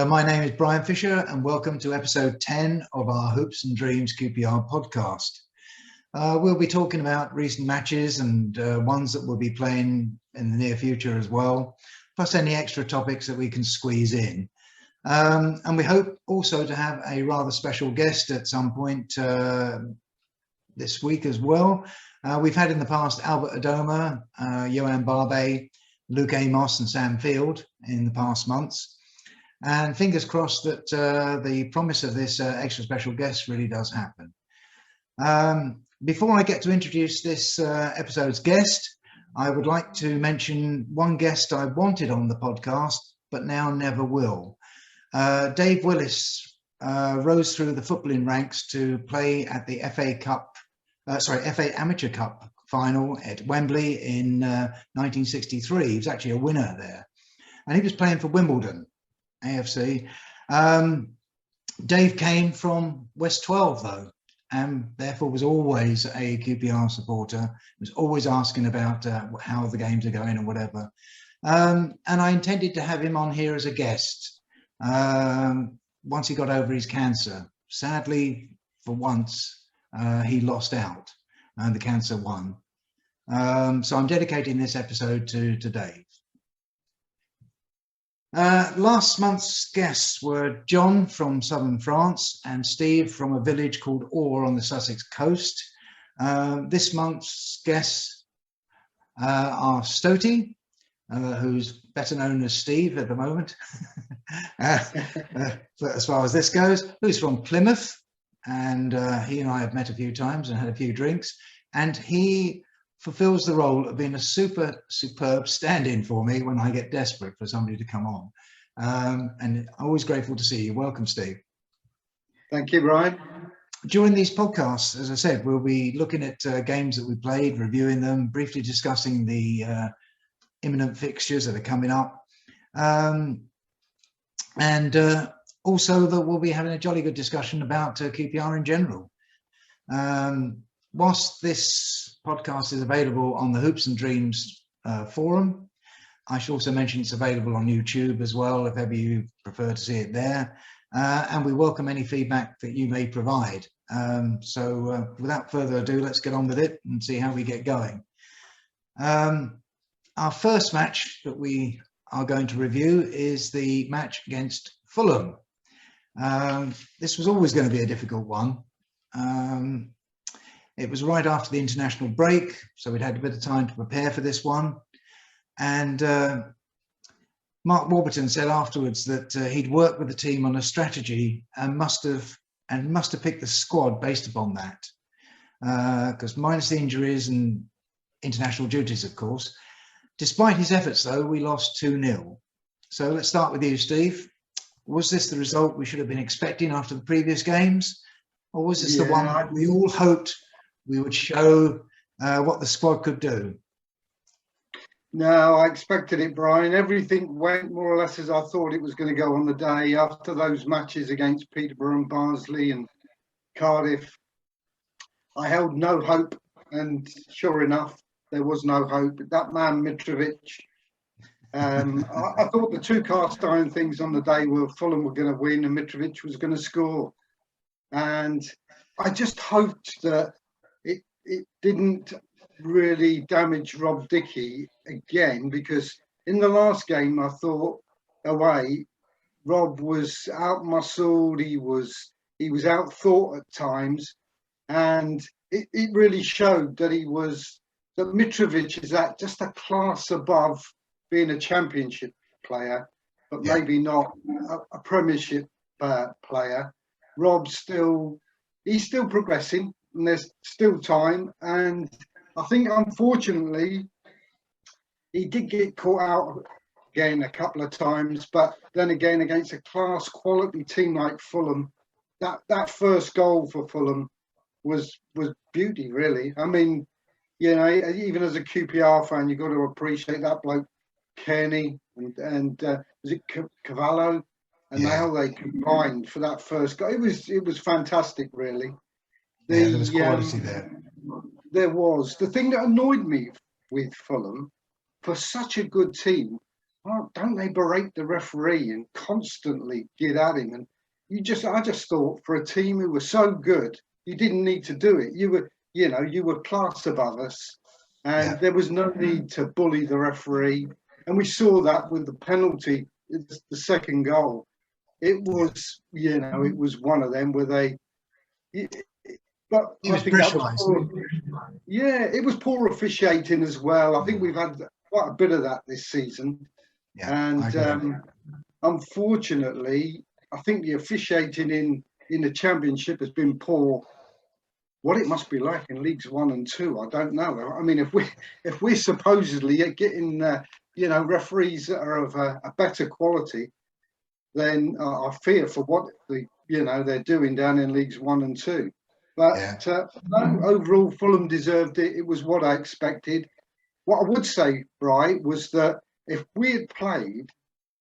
My name is Bryan Fisher and welcome to episode 10 of our Hoops and Dreams QPR podcast. We'll be talking about recent matches and ones that we'll be playing in the near future as well, plus any extra topics that we can squeeze in. And we hope also to have a rather special guest at some point this week as well. We've had in the past Albert Adoma, Johan Barbe, Luke Amos and Sam Field in the past months. And fingers crossed that the promise of this extra special guest really does happen. Before I get to introduce this episode's guest, I would like to mention one guest I wanted on the podcast, but now never will. Dave Willis rose through the footballing ranks to play at the FA Amateur Cup final at Wembley in 1963. He was actually a winner there. And he was playing for Wimbledon AFC. Dave came from West 12 though, and therefore was always a QPR supporter, was always asking about how the games are going or whatever. And I intended to have him on here as a guest once he got over his cancer. Sadly, for once, he lost out and the cancer won. So I'm dedicating this episode to Dave. Last month's guests were John from southern France and Steve from a village called Orr on the Sussex coast. This month's guests are Stoti, who's better known as Steve at the moment, as far as this goes, who's from Plymouth, and he and I have met a few times and had a few drinks, and he fulfills the role of being a superb stand-in for me when I get desperate for somebody to come on. And always grateful to see you. Welcome, Steve. Thank you, Brian. During these podcasts, as I said, we'll be looking at games that we played, reviewing them, briefly discussing the imminent fixtures that are coming up. And also that we'll be having a jolly good discussion about QPR in general. Whilst this podcast is available on the Hoops and Dreams forum, I should also mention it's available on YouTube as well, if ever you prefer to see it there. And we welcome any feedback that you may provide. So without further ado, let's get on with it and see how we get going. Our first match that we are going to review is the match against Fulham. This was always going to be a difficult one. It was right after the international break, so we'd had a bit of time to prepare for this one. And Mark Warburton said afterwards that he'd worked with the team on a strategy and must have picked the squad based upon that. Because minus the injuries and international duties, of course. Despite his efforts, though, we lost 2-0. So let's start with you, Steve. Was this the result we should have been expecting after the previous games? Or was this the one we all hoped we would show what the squad could do? No, I expected it, Brian. Everything went more or less as I thought it was going to go on the day after those matches against Peterborough and Barnsley and Cardiff. I held no hope, and sure enough, there was no hope. That man, Mitrovic, I thought the two cast iron things on the day were Fulham were going to win and Mitrovic was going to score. And I just hoped that it didn't really damage Rob Dickie again, because in the last game I thought away Rob was out-muscled, he was out-thought at times, and it really showed that Mitrovic is at just a class above being a championship player, but maybe not a premiership player. Rob's he's still progressing, and there's still time. And I think, unfortunately, he did get caught out again a couple of times. But then again, against a class quality team like Fulham, that first goal for Fulham was beauty, really. I mean, you know, even as a QPR fan, you've got to appreciate that bloke, Kearney, and was it Cavallo? And how they combined for that first goal. It was fantastic, really. There was quality there. There was. The thing that annoyed me with Fulham, for such a good team, oh, don't they berate the referee and constantly get at him? And I just thought, for a team who were so good, you didn't need to do it. You were class above us, Yeah, and there was no need to bully the referee. And we saw that with the penalty, the second goal. It yeah. was, it was one of them where they. But He I was think that was pressurised. poor. Yeah, it was poor officiating as well. I think we've had quite a bit of that this season, Yeah, I and agree. unfortunately, I think the officiating in the Championship has been poor. What it must be like in Leagues 1 and 2, I don't know. I mean, if we're supposedly getting referees that are of a better quality, then I fear for what they're doing down in Leagues 1 and 2. Yeah, But no, overall, Fulham deserved it. It was what I expected. What I would say, Bri, was that if we had played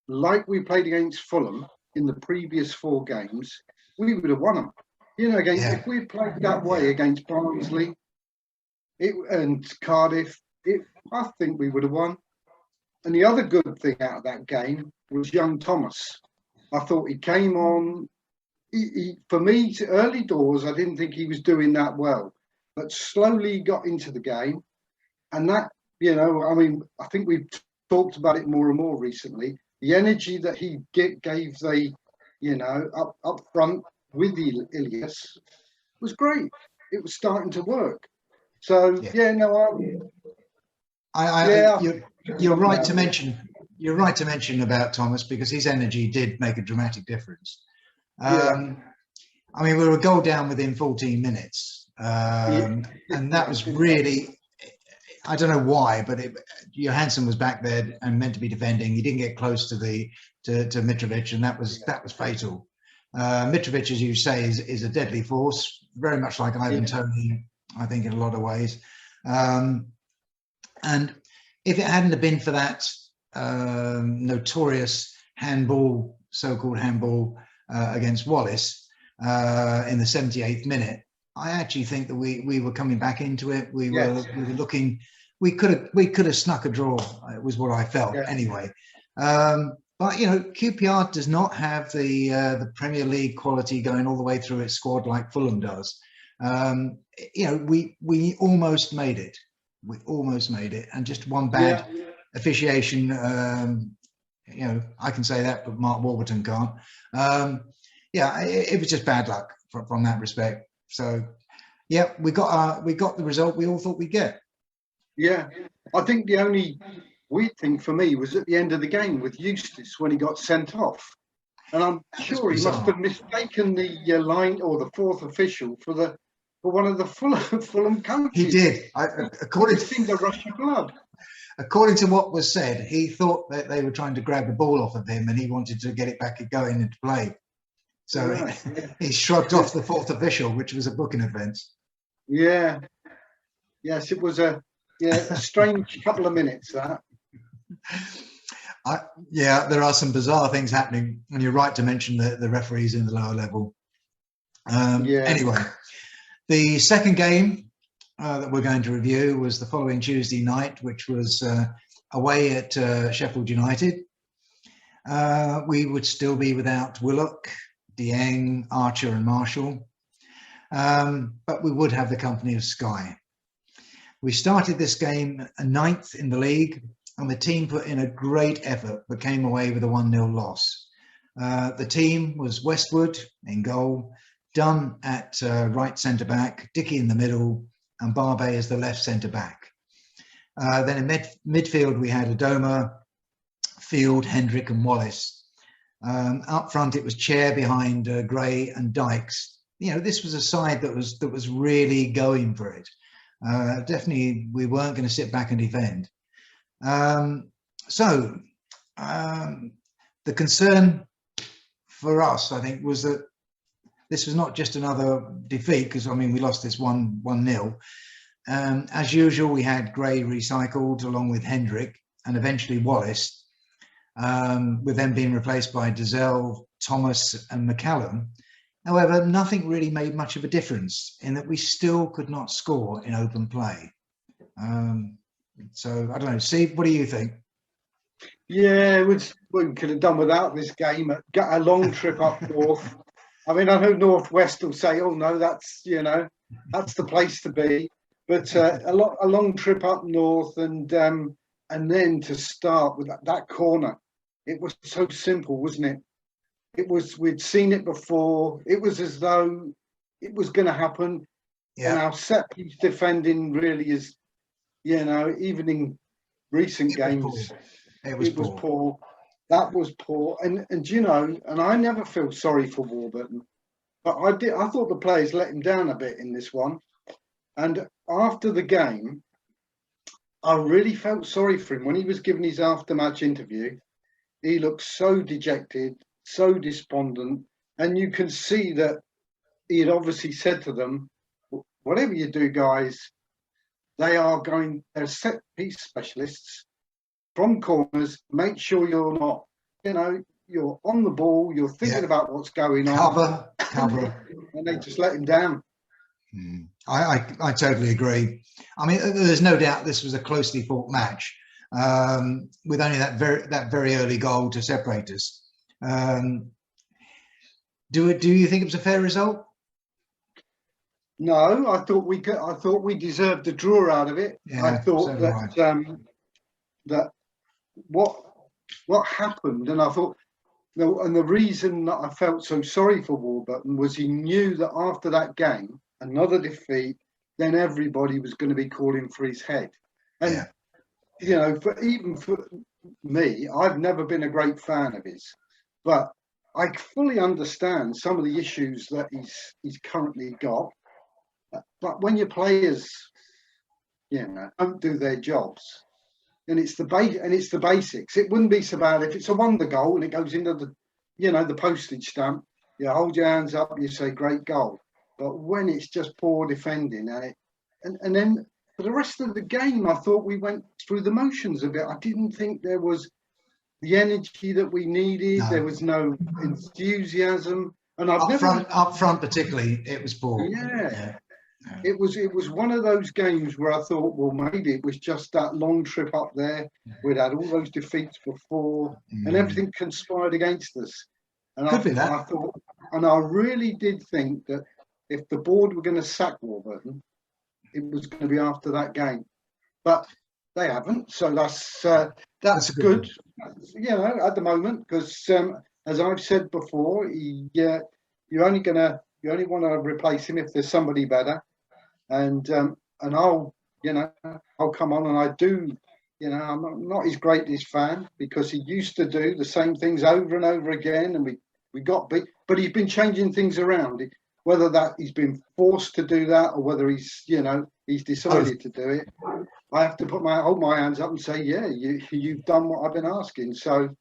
like we played against Fulham in the previous 4 games, we would have won them. yeah, If we had played that way yeah, against Barnsley and Cardiff, I think we would have won. And the other good thing out of that game was young Thomas. I thought he came on. For me, early doors, I didn't think he was doing that well, but slowly got into the game, and that I think we've talked about it more and more recently. The energy that he gave up front with the Ilias was great. It was starting to work. So yeah. yeah, no, I yeah, you're something right out to of it. mention. You're right to mention about Thomas because his energy did make a dramatic difference. Yeah, Um, I mean, we were a goal down within 14 minutes, yeah, and that yeah, was really. I don't know why, but Johansson was back there and meant to be defending. He didn't get close to Mitrovic, and that was fatal. Mitrovic, as you say, is a deadly force, very much like Ivan yeah, Toney, I think, in a lot of ways. And if it hadn't have been for that notorious handball, so-called handball against Wallace in the 78th minute, I actually think that we were coming back into it. We were yes, looking. We could have snuck a draw. It was what I felt yeah, anyway. But QPR does not have the Premier League quality going all the way through its squad like Fulham does. We almost made it. We almost made it, and just one yeah, bad officiation. I can say that, but Mark Warburton can't. It was just bad luck from that respect. So, yeah, we got the result we all thought we'd get. yeah. I think the only weird thing for me was at the end of the game with Eustace when he got sent off. And I'm That was sure he must have bizarre. mistaken the line or the fourth official for one of the Fulham He coaches. did. It just seemed a rush of blood. According to what was said, he thought that they were trying to grab the ball off of him, and he wanted to get it back and going into play. So Right. Yeah. he shrugged off the fourth official, which was a booking offence. Yeah. Yes, it was a strange couple of minutes that. There are some bizarre things happening, and you're right to mention the referees in the lower level. Yeah. Anyway, the second game that we're going to review was the following Tuesday night, which was away at Sheffield United. We would still be without Willock, Dieng, Archer and Marshall, but we would have the company of Sky. We started this game 9th in the league, and the team put in a great effort but came away with a 1-0 loss. The team was Westwood in goal, Dunn at right centre-back, Dickey in the middle, and Barbe as the left centre-back. Then in midfield, we had Adoma, Field, Hendrick and Wallace. Up front, it was Chair behind Gray and Dykes. This was a side that was really going for it. Definitely, we weren't going to sit back and defend. The concern for us, I think, was that this was not just another defeat, because we lost this 1-0. As usual, we had Gray recycled along with Hendrick and eventually Wallace, with them being replaced by Dazelle, Thomas and McCallum. However, nothing really made much of a difference in that we still could not score in open play. So I don't know, Steve, what do you think? Yeah, we could have done without this game. Got a long trip up north. I mean, I know Northwest will say, "Oh no, that's that's the place to be." But a long trip up north, and then to start with that corner, it was so simple, wasn't it? It was we'd seen it before. It was as though it was going to happen, and Yeah, our set piece defending really is, even in recent it was poor. games, It was it was poor. poor. That was poor, and and I never feel sorry for Warburton, but I did. I thought the players let him down a bit in this one, and after the game, I really felt sorry for him when he was giving his after-match interview. He looked so dejected, so despondent, and you can see that he had obviously said to them, "Whatever you do, guys, they're set piece specialists from corners. Make sure you're not, you're on the ball, you're thinking Yeah, about what's going on," cover. and they just let him down. I totally agree. I mean, there's no doubt this was a closely fought match, with only that very early goal to separate us. Do you think it was a fair result? No, I thought we deserved a draw out of it. I Yeah, so thought do I. that what happened, and I thought, and the reason that I felt so sorry for Warburton was he knew that after that game, another defeat, then everybody was going to be calling for his head. And Yeah. for me, I've never been a great fan of his, but I fully understand some of the issues that he's currently got. But when your players, don't do their jobs, and it's the basics. It wouldn't be so bad if it's a wonder goal and it goes into the postage stamp. You hold your hands up, you say great goal. But when it's just poor defending, and then for the rest of the game, I thought we went through the motions a bit. I didn't think there was the energy that we needed. There No. was no enthusiasm, and Up front particularly, it was poor. Yeah. Yeah. It was one of those games where I thought, well, maybe it was just that long trip up there. We'd had all those defeats before, and everything conspired against us. And Could be I that. thought, and I really did think that if the board were going to sack Warburton, it was going to be after that game. But they haven't, so that's good. At the moment, because as I've said before, you only want to replace him if there's somebody better. And I'll come on, and I do, I'm not his greatest fan because he used to do the same things over and over again, and we got beat. But he's been changing things around. Whether that he's been forced to do that or whether he's decided to do it, I have to hold my hands up and say, yeah, you've done what I've been asking. So,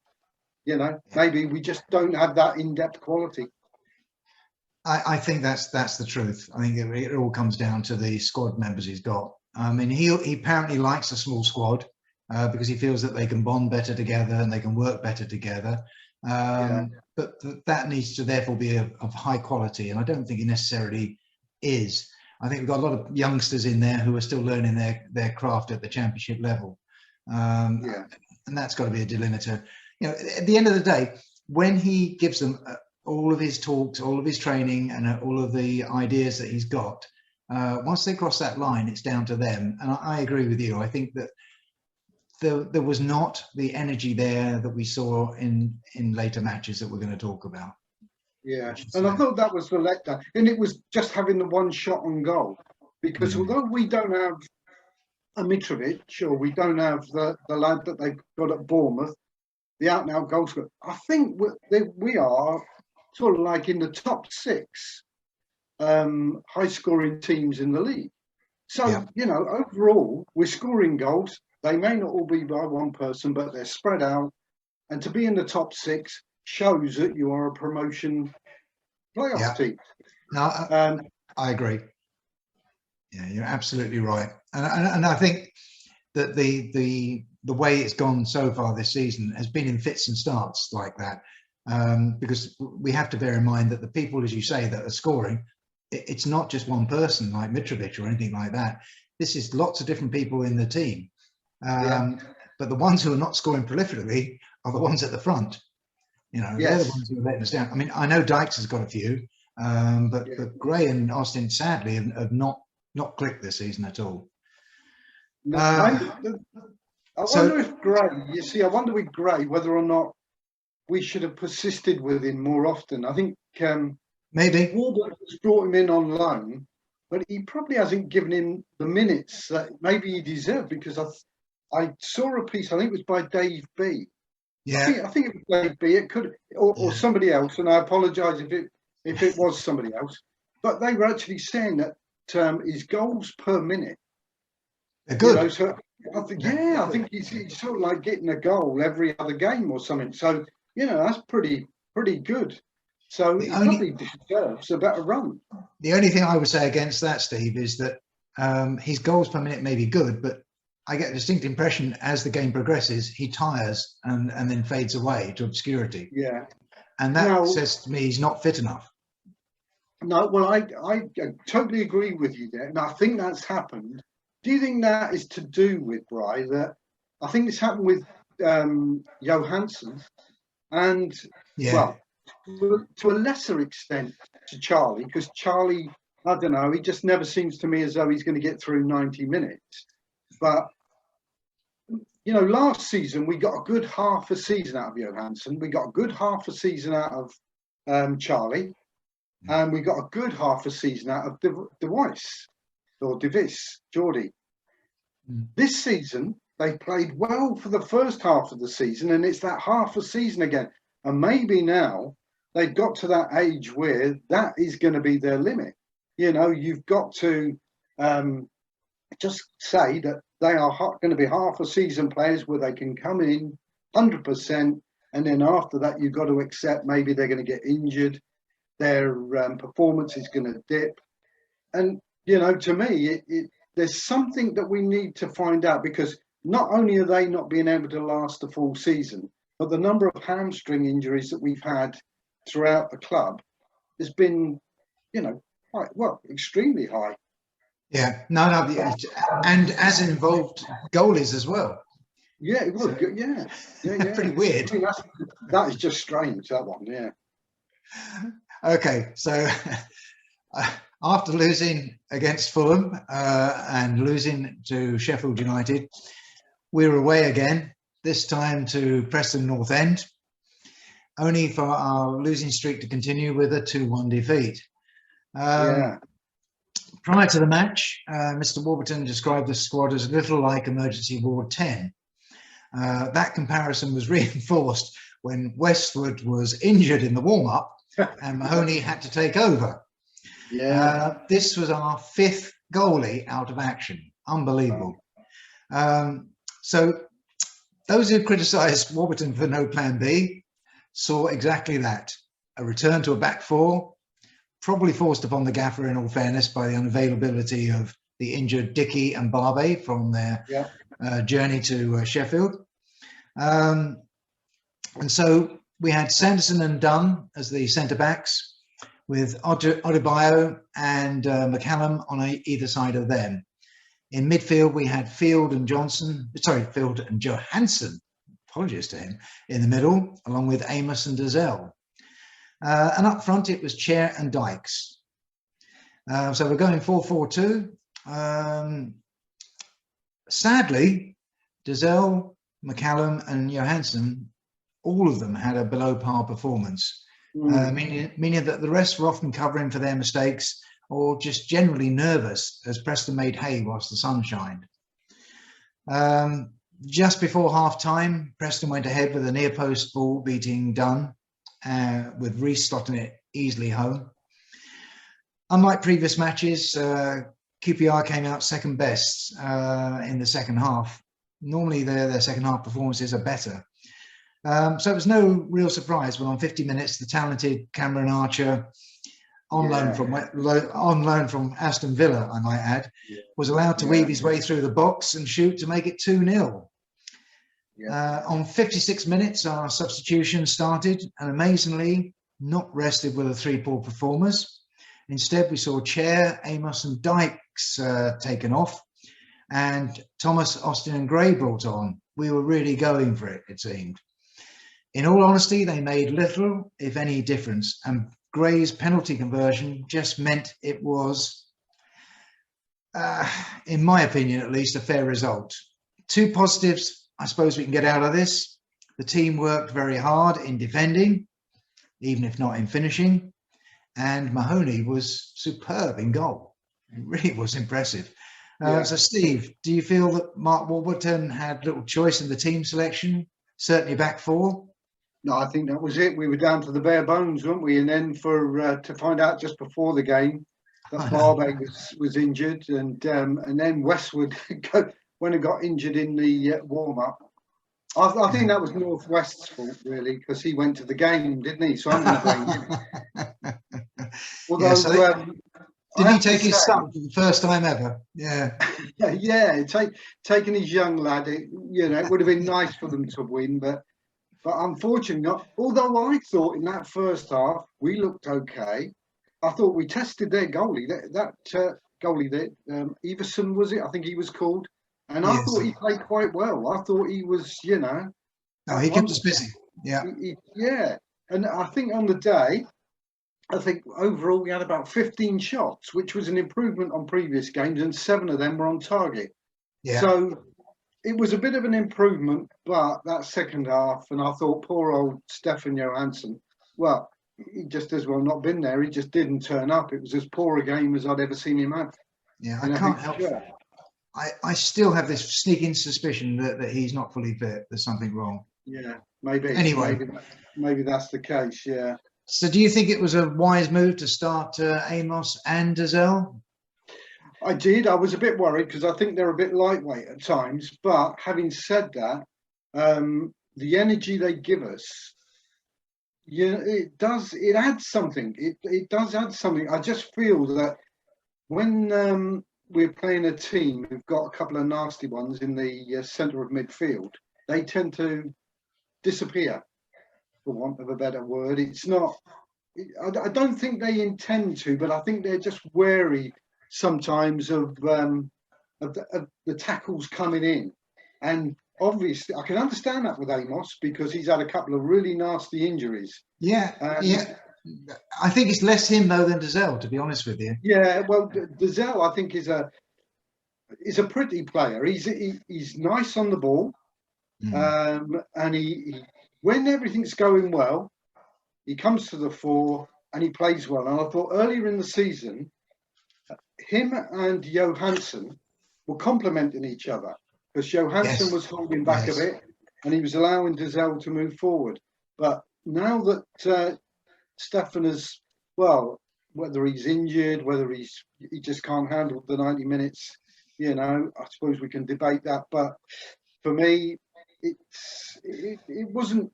maybe we just don't have that in-depth quality. I think that's the truth. I think it all comes down to the squad members he's got. I mean, he apparently likes a small squad because he feels that they can bond better together and they can work better together. But that needs to therefore be of high quality, and I don't think it necessarily is. I think we've got a lot of youngsters in there who are still learning their craft at the championship level, and that's got to be a delimiter. At the end of the day, when he gives them all of his talks, all of his training, and all of the ideas that he's got, once they cross that line, it's down to them. And I agree with you. I think that there was not the energy there that we saw in later matches that we're going to talk about. Yeah, and I thought that was the letdown, and it was just having the one shot on goal, because although we don't have a Mitrovic, or we don't have the lad that they've got at Bournemouth, the out-and-out goal scorer, I think we are sort of like in the top 6 high-scoring teams in the league. So, overall, we're scoring goals. They may not all be by one person, but they're spread out. And to be in the top 6 shows that you are a promotion playoff team. No, I agree. Yeah, you're absolutely right. And I think that the way it's gone so far this season has been in fits and starts like that. Because we have to bear in mind that the people, as you say, that are scoring, it's not just one person like Mitrovic or anything like that. This is lots of different people in the team. but the ones who are not scoring prolifically are the ones at the front. You know, they're the Yes. ones who are letting us down. I mean, I know Dykes has got a few, but Gray and Austin sadly have not clicked this season at all. No, I So- wonder if Gray, you see, I wonder with Gray whether or not we should have persisted with him more often. I think Maybe. Warburton's brought him in on loan, but he probably hasn't given him the minutes that maybe he deserved, because I saw a piece, I think it was by Dave B. Yeah. I think it was Dave B. It could, or somebody else, and I apologise if it was somebody else. But they were actually saying that his goals per minute, They're good. You know, so I think, I think he's sort of like getting a goal every other game or something. So, you know, that's pretty good. So he probably deserves a better run. The only thing I would say against that, Steve, is that his goals per minute may be good, but I get a distinct impression as the game progresses, he tires and then fades away to obscurity. Yeah. And that says to me he's not fit enough. No, well, I totally agree with you there. And I think that's happened. Do you think that is to do with, Bri, that I think it's happened with Johansson and, well, to a lesser extent to Charlie, because Charlie, I don't know, he just never seems to me as though he's going to get through 90 minutes. But, you know, last season we got a good half a season out of Johansson. We got a good half a season out of Charlie. And we got a good half a season out of DeWice or Davis, Geordie. This season, they played well for the first half of the season, and it's that half a season again. And maybe now they've got to that age where that is going to be their limit. You know, you've got to just say that they are going to be half a season players where they can come in 100%. And then after that, you've got to accept maybe they're going to get injured. Their performance is going to dip. And, you know, to me, there's something that we need to find out, because not only are they not being able to last the full season, but the number of hamstring injuries that we've had throughout the club has been, you know, extremely high. Yeah, no, and as involved goalies as well. Yeah, it was good. Yeah. Pretty weird. I mean, that is just strange, that one, yeah. Okay, so after losing against Fulham and losing to Sheffield United, we're away again, this time to Preston North End, only for our losing streak to continue with a 2-1 defeat. Prior to the match, Mr. Warburton described the squad as a little like Emergency Ward 10. That comparison was reinforced when Westwood was injured in the warm-up and Mahoney had to take over. This was our 5th goalie out of action. Unbelievable. So those who criticised Warburton for no plan B saw exactly that. A return to a back four, probably forced upon the gaffer in all fairness by the unavailability of the injured Dickey and Barbe from their journey to Sheffield. And so we had Sanderson and Dunn as the centre-backs, with Adebayo and McCallum on either side of them. In midfield, we had Field and Johansson, apologies to him, in the middle, along with Amos and Dazelle. And up front, it was Chair and Dykes. So we're going 4-4-2. Sadly, Dazelle, McCallum and Johansson, all of them had a below par performance, meaning that the rest were often covering for their mistakes or just generally nervous as Preston made hay whilst the sun shined. Just before half-time, Preston went ahead with a near-post ball beating Dunn, with Reece slotting it easily home. Unlike previous matches, QPR came out second best in the second half. Normally their second half performances are better. So it was no real surprise when on 50 minutes, the talented Cameron Archer, on loan from Aston Villa, I might add, was allowed to weave his way through the box and shoot to make it 2-0. On 56 minutes, our substitution started, and amazingly, not rested with the 3 poor performers. Instead, we saw Chair, Amos and Dykes taken off, and Thomas, Austin and Gray brought on. we were really going for it, it seemed. In all honesty, they made little, if any, difference, and Gray's penalty conversion just meant it was, in my opinion at least, a fair result. Two positives I suppose we can get out of this. The team worked very hard in defending, even if not in finishing, and Mahoney was superb in goal. It really was impressive. So Steve, do you feel that Mark Warburton had little choice in the team selection? Certainly back four? No, I think that was it. We were down to the bare bones, weren't we? And then to find out just before the game that Barbe was injured, and then Westwood when he got injured in the warm up. I think that was Northwest's fault really, because he went to the game, didn't he? So I'm going to blame him. Although, did he take his son for the first time ever? Yeah. Taking his young lad, it would have been nice for them to win, but unfortunately not. Although I thought in that first half we looked okay. I thought we tested their goalie. That goalie that Everson, was it? I think he was called. And I thought he played quite well. I thought he was, he kept us busy. Yeah. And I think on the day, overall we had about 15 shots, which was an improvement on previous games, and 7 of them were on target. Yeah. So it was a bit of an improvement, but that second half, and I thought poor old Stefan Johansson, well, he just as well not been there. He just didn't turn up. It was as poor a game as I'd ever seen him have. Yeah, I can't help it. I still have this sneaking suspicion that he's not fully fit. There's something wrong. Yeah, maybe. Anyway, maybe that's the case. Yeah. So, do you think it was a wise move to start Amos and Dazelle? I did. I was a bit worried because I think they're a bit lightweight at times. But having said that, the energy they give us, it does. It adds something. It does add something. I just feel that when we're playing a team who've got a couple of nasty ones in the centre of midfield, they tend to disappear, for want of a better word. It's not. I don't think they intend to, but I think they're just wary sometimes of the tackles coming in. And obviously, I can understand that with Amos because he's had a couple of really nasty injuries. Yeah. I think it's less him though than Dazelle, to be honest with you. Yeah, well, Dazelle I think is a pretty player. He's nice on the ball, and he when everything's going well, he comes to the fore and he plays well. And I thought earlier in the season, him and Johansson were complementing each other because Johansson was holding back a bit and he was allowing Dazelle to move forward. But now that Stefan is, well, whether he's injured, whether he just can't handle the 90 minutes, I suppose we can debate that. But for me, it wasn't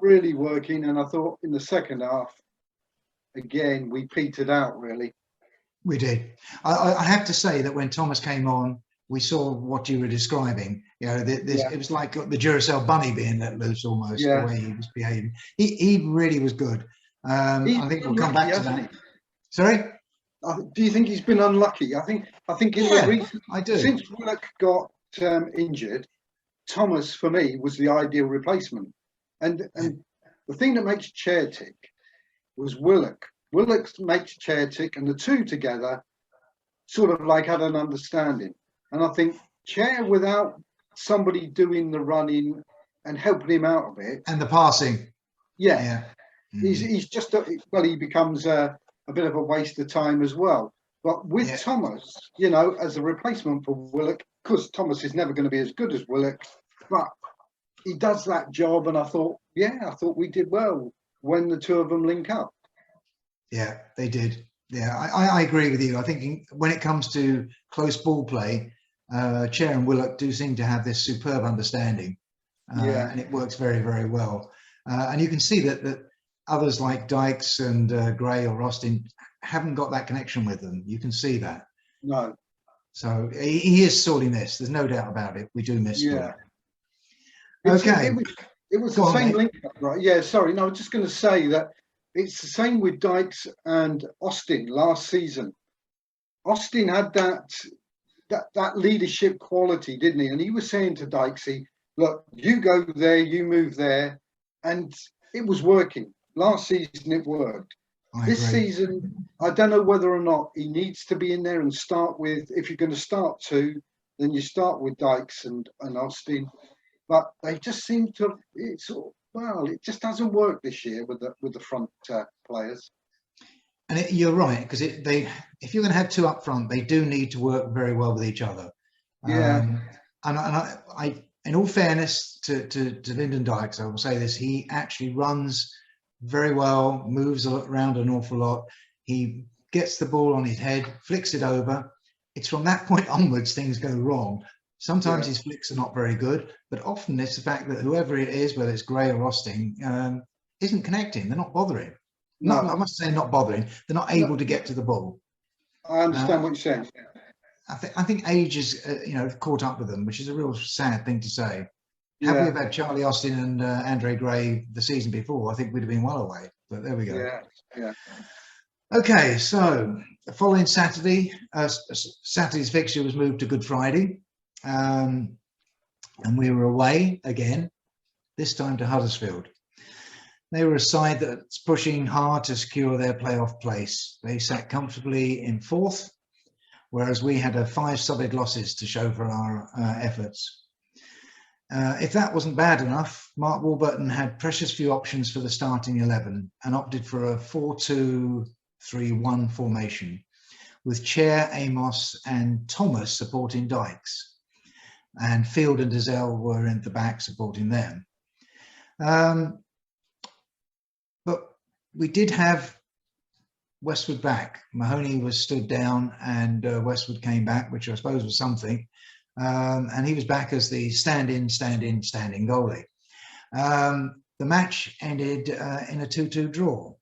really working, and I thought in the second half, again, we petered out really. We did. I have to say that when Thomas came on, we saw what you were describing. It was like the Duracell bunny being let loose almost, the way he was behaving. He really was good. I think we'll come back to that. Sorry? Do you think he's been unlucky? I think in the recent, I do. Since Willock got injured, Thomas for me was the ideal replacement. And the thing that makes Chair tick was Willock. Willock makes Chair tick, and the two together sort of like had an understanding. And I think Chair without somebody doing the running and helping him out a bit, and the passing, he's just he becomes a bit of a waste of time as well. But with Thomas, as a replacement for Willock, because Thomas is never going to be as good as Willock, but he does that job. And I thought we did well when the two of them link up. Yeah, they did. Yeah, I agree with you. I think when it comes to close ball play, Chair and Willock do seem to have this superb understanding, and it works very, very well. And you can see that others like Dykes and Gray or Austin haven't got that connection with them. You can see that. No. So he is sorely missed. There's no doubt about it. We do miss him. Okay. It was the same link up, right? Yeah, sorry. No, I was just going to say that it's the same with Dykes and Austin last season. Austin had that leadership quality, didn't he? And he was saying to Dykesy, look, you go there, you move there, and it was working. Last season it worked. I This agree. season, I don't know whether or not he needs to be in there and start with. If you're going to start two, then you start with Dykes and Austin. But they just seem to. It just hasn't worked this year with the front players. And you're right, because if you're going to have two up front, they do need to work very well with each other. Yeah, And I, in all fairness to Lyndon Dykes, I will say this: he actually runs very well, moves around an awful lot. He gets the ball on his head, flicks it over. It's from that point onwards things go wrong. Sometimes his flicks are not very good, but often it's the fact that whoever it is, whether it's Gray or Austin, isn't connecting. They're not bothering. no, I must say, not bothering. They're not able to get to the ball. I understand what you're saying. I think age is, caught up with them, which is a real sad thing to say. Had we have had Charlie Austin and Andre Gray the season before, I think we'd have been well away. But there we go. Yeah. Okay, so the following Saturday, Saturday's fixture was moved to Good Friday, and we were away again, this time to Huddersfield. They were a side that's pushing hard to secure their playoff place. They sat comfortably in fourth, whereas we had 5 solid losses to show for our efforts. If that wasn't bad enough, Mark Warburton had precious few options for the starting 11 and opted for a 4-2-3-1 formation, with Chair, Amos and Thomas supporting Dykes, and Field and Dazelle were in the back supporting them. But we did have Westwood back. Mahoney was stood down and Westwood came back, which I suppose was something. And he was back as the standing goalie. The match ended in a 2-2 draw.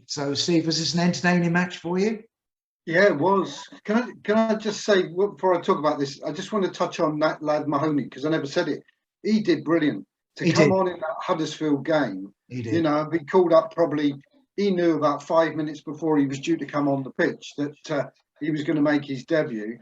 So, Steve, was this an entertaining match for you? Yeah, it was. Can I just say, before I talk about this, I just want to touch on that lad Mahoney, because I never said it. He did brilliant. To come on in that Huddersfield game, he be called up probably, he knew about 5 minutes before he was due to come on the pitch that he was going to make his debut.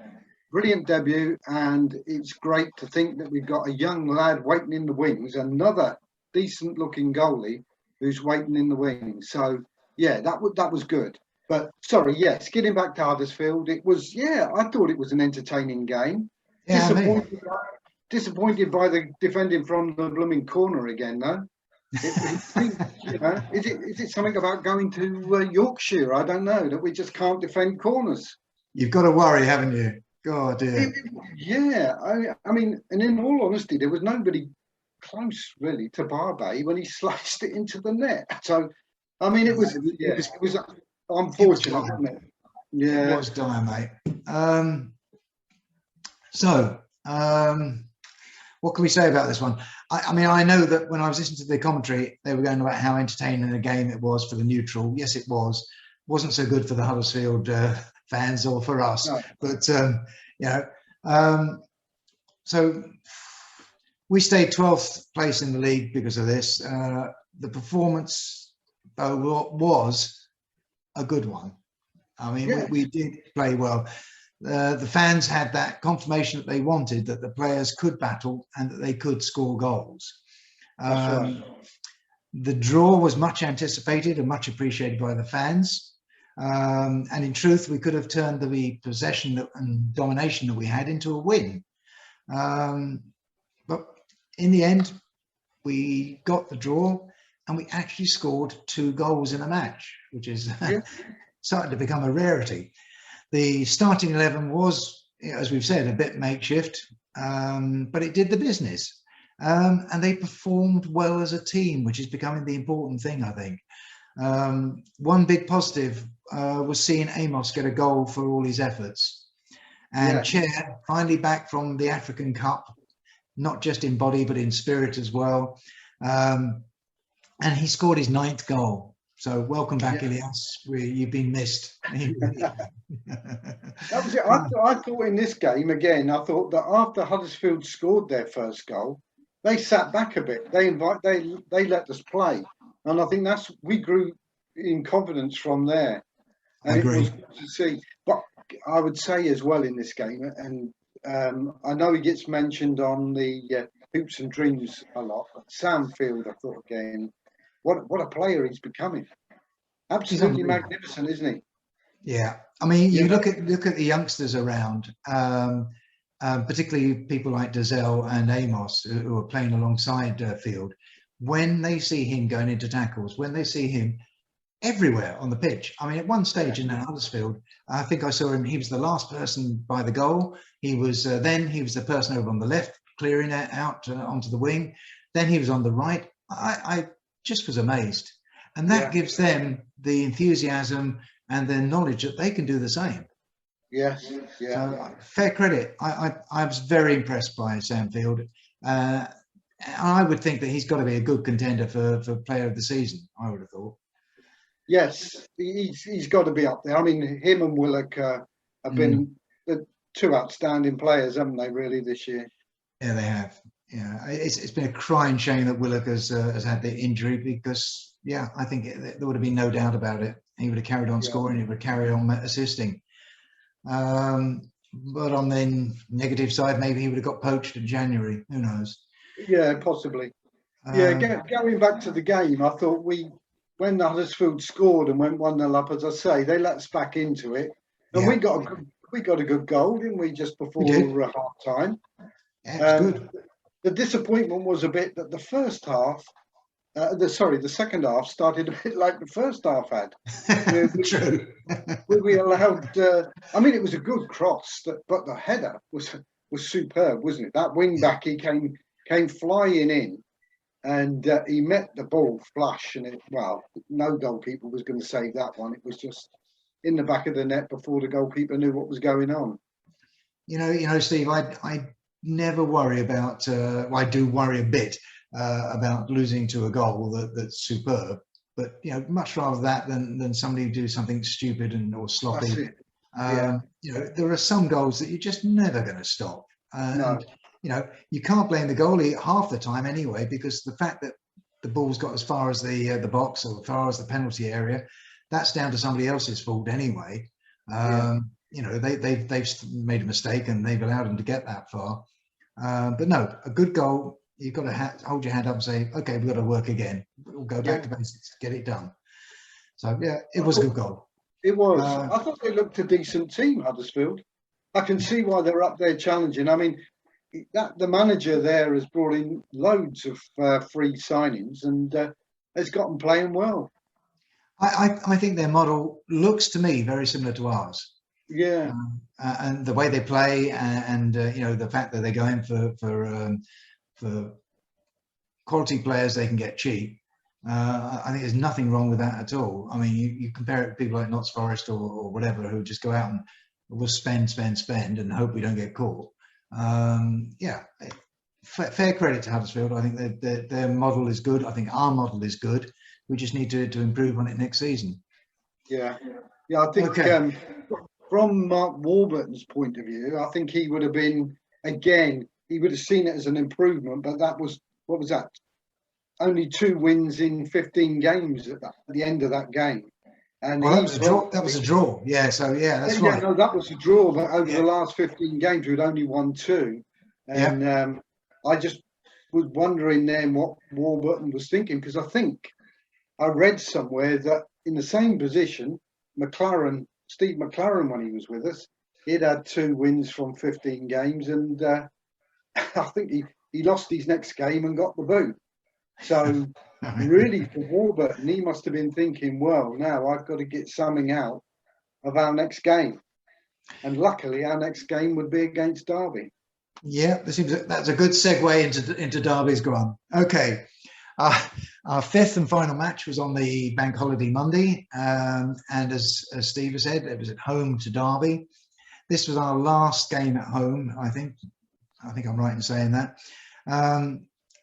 Brilliant debut, and it's great to think that we've got a young lad waiting in the wings, another decent looking goalie who's waiting in the wings. So, yeah, that was good. But sorry, yes, getting back to Huddersfield, it was, I thought it was an entertaining game. Yeah, disappointed by the defending from the blooming corner again, though. Is it something about going to Yorkshire? I don't know, that we just can't defend corners. You've got to worry, haven't you? God, dear. I mean, and in all honesty, there was nobody close really to Barbet when he sliced it into the net. So, I mean, it was unfortunate, wasn't it? Yeah, it was dire, mate. What can we say about this one? I mean, I know that when I was listening to the commentary, they were going about how entertaining a game it was for the neutral. Yes, it was. Wasn't so good for the Huddersfield fans or for us. No. But, so we stayed 12th place in the league because of this. The performance, though, was a good one. I mean, we did play well. The fans had that confirmation that they wanted, that the players could battle and that they could score goals. Right. The draw was much anticipated and much appreciated by the fans. And in truth, we could have turned the possession and domination that we had into a win. But in the end, we got the draw and we actually scored 2 goals in a match, which is starting to become a rarity. The starting 11 was, as we've said, a bit makeshift, but it did the business. And they performed well as a team, which is becoming the important thing, I think. One big positive was seeing Amos get a goal for all his efforts. And Chair, finally back from the African Cup, not just in body, but in spirit as well. And he scored his 9th goal. So welcome back, Ilias. You've been missed. That was it. I thought in this game, again, I thought that after Huddersfield scored their first goal, they sat back a bit. They let us play. And I think we grew in confidence from there. And it was good to see. But I would say as well in this game, and I know he gets mentioned on the Hoops and Dreams a lot. But Sam Field, I thought again, what a player he's becoming. He's Absolutely unbelievable. magnificent, isn't he? Yeah, I mean, You you know, look at the youngsters around, particularly people like Dazelle and Amos, who are playing alongside Field. When they see him going into tackles, when they see him everywhere on the pitch. I mean, at one stage in Huddersfield, I think I saw him. He was the last person by the goal. He was then he was the person over on the left, clearing it out onto the wing. Then he was on the right. I just was amazed, and that yeah, gives them the enthusiasm and the knowledge that they can do the same. yes, yeah. So fair credit. I was very impressed by Sam Field. I would think that he's got to be a good contender for Player of the Season. I would have thought. Yes, he's got to be up there. I mean, him and Willock have been the two outstanding players, haven't they? Really, this year. Yeah, they have. Yeah, it's been a crying shame that Willock has had the injury because, yeah, I think there would have been no doubt about it. He would have carried on scoring. He would have carried on assisting. But on the negative side, maybe he would have got poached in January. Who knows? Yeah, possibly. Yeah, going back to the game, I thought when Huddersfield scored and went 1-0 up, as I say, they let us back into it, and we got a good goal, didn't we? Just before half time. Yeah, it's good. The disappointment was a bit that the first half, the second half started a bit like the first half had. True. We allowed. I mean, it was a good cross, but the header was superb, wasn't it? That wing back, he came flying in. And he met the ball flush, and no goalkeeper was going to save that one. It was just in the back of the net before the goalkeeper knew what was going on. You know, Steve, I never worry about. I do worry a bit about losing to a goal that's superb, but much rather that than somebody do something stupid or sloppy. That's it. Yeah. There are some goals that you're just never going to stop. No. You can't blame the goalie half the time anyway, because the fact that the ball's got as far as the box or as far as the penalty area, that's down to somebody else's fault anyway. They've made a mistake and they've allowed them to get that far. But no, a good goal, you've got to hold your hand up and say, okay, we've got to work again. We'll go back to basics, get it done. So yeah, it was a good goal. It was. I thought they looked a decent team, Huddersfield. I can see why they're up there challenging. I mean, the manager there has brought in loads of free signings and has got them playing well. I think their model looks to me very similar to ours. Yeah. And the way they play and the fact that they go in for quality players they can get cheap. I think there's nothing wrong with that at all. I mean, you compare it to people like Notts Forest or whatever who just go out and will spend and hope we don't get caught. Fair credit to Huddersfield. I think their model is good. I think our model is good. We just need to improve on it next season. Yeah, I think from Mark Warburton's point of view, I think he would have been, again, he would have seen it as an improvement, but that was, what was that? Only 2 wins in 15 games at the end of that game. And that was a draw. Yeah, so that's right. No, that was a draw, but over the last 15 games, we'd only won 2. And I just was wondering then what Warburton was thinking, because I think I read somewhere that in the same position, Steve McLaren, when he was with us, he'd had 2 wins from 15 games, and I think he lost his next game and got the boot. So really, for Warburton, he must have been thinking, well, now I've got to get something out of our next game. And luckily, our next game would be against Derby. Yeah, that's a good segue into Derby's ground. Okay. Our 5th and final match was on the bank holiday Monday. And as Steve has said, it was at home to Derby. This was our last game at home, I think. I think I'm right in saying that.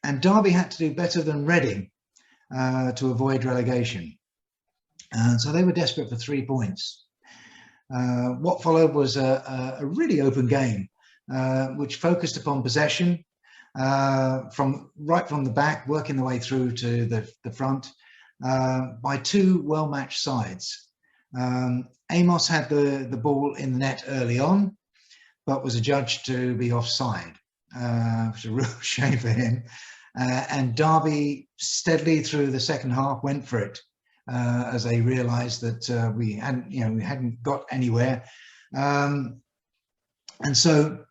And Derby had to do better than Reading to avoid relegation. And so they were desperate for 3 points. What followed was a really open game, which focused upon possession from the back, working the way through to the front by 2 well-matched sides. Amos had the ball in the net early on, but was adjudged to be offside. which is a real shame for him. And Derby steadily through the second half went for it as they realised that we hadn't got anywhere, and so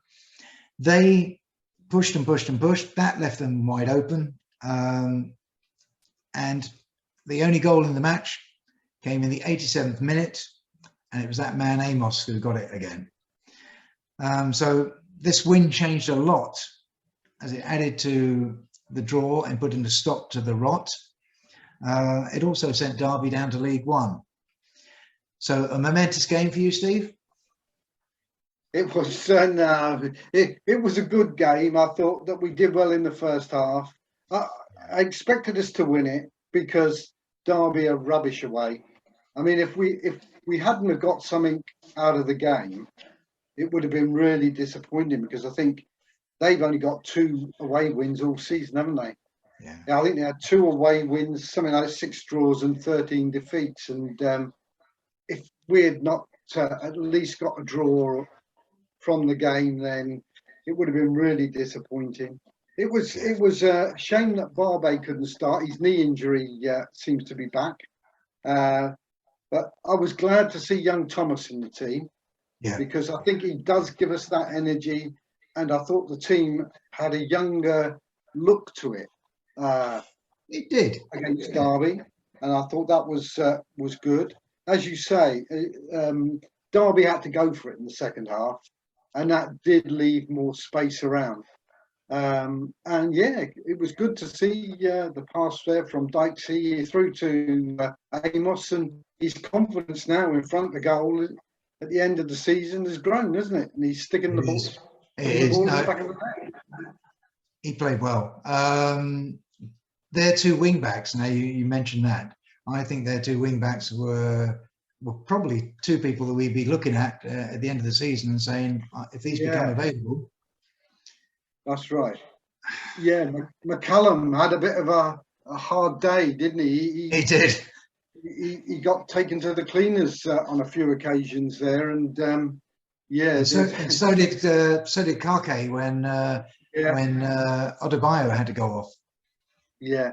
they pushed and pushed and pushed. That left them wide open, and the only goal in the match came in the 87th minute, and it was that man Amos who got it again. So this win changed a lot as it added to the draw and put in a stop to the rot. It also sent Derby down to League One. So a momentous game for you, Steve? It was it was a good game. I thought that we did well in the first half. I expected us to win it because Derby are rubbish away. I mean, if we hadn't have got something out of the game, it would have been really disappointing because I think they've only got 2 away wins all season, haven't they? Yeah, I think they had 2 away wins, something like 6 draws and 13 defeats. And if we had not at least got a draw from the game, then it would have been really disappointing. It was a shame that Barbe couldn't start. His knee injury seems to be back. But I was glad to see young Thomas in the team, because I think he does give us that energy. And I thought the team had a younger look to it. It did against Derby, and I thought that was good. As you say, Derby had to go for it in the second half, and that did leave more space around. And yeah, it was good to see the pass there from Dykesy through to Amos, and his confidence now in front of the goal at the end of the season has grown, hasn't it? And he's sticking the ball. He played well. Their 2 wing backs. Now you mentioned that. I think their 2 wing backs were probably 2 people that we'd be looking at the end of the season and saying, if these become available. That's right. Yeah, McCallum had a bit of a hard day, didn't he? He did. He got taken to the cleaners on a few occasions there, and so did Kake when Odebayo had to go off. Yeah,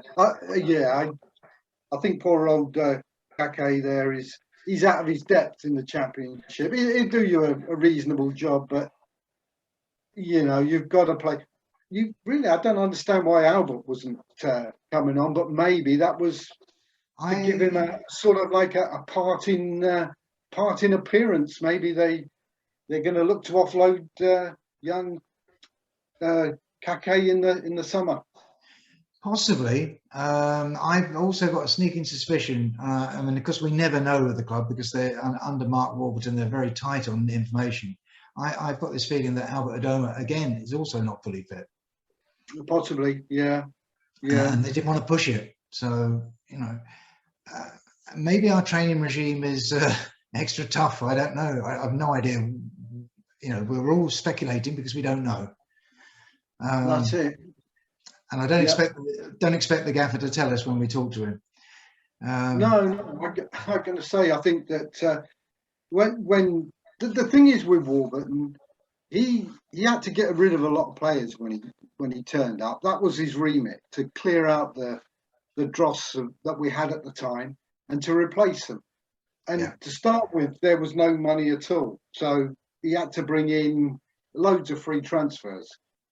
I think poor old Kake there he's out of his depth in the Championship. He'll do you a reasonable job, but you've got to play. I don't understand why Albert wasn't coming on, but maybe that was to give him a sort of like a parting appearance. Maybe they're going to look to offload young Kake in the summer. Possibly. I've also got a sneaking suspicion. I mean, because we never know with the club because they're under Mark Warburton, they're very tight on the information. I've got this feeling that Albert Adoma again is also not fully fit. Possibly, yeah. And they didn't want to push it. So maybe our training regime is extra tough. I don't know. I have no idea. We're all speculating because we don't know. That's it. And I don't expect the gaffer to tell us when we talk to him. No, I'm going to say I think that when the thing is with Warburton, he had to get rid of a lot of players when he turned up. That was his remit, to clear out the dross that we had at the time and to replace them. And to start with, there was no money at all, so he had to bring in loads of free transfers.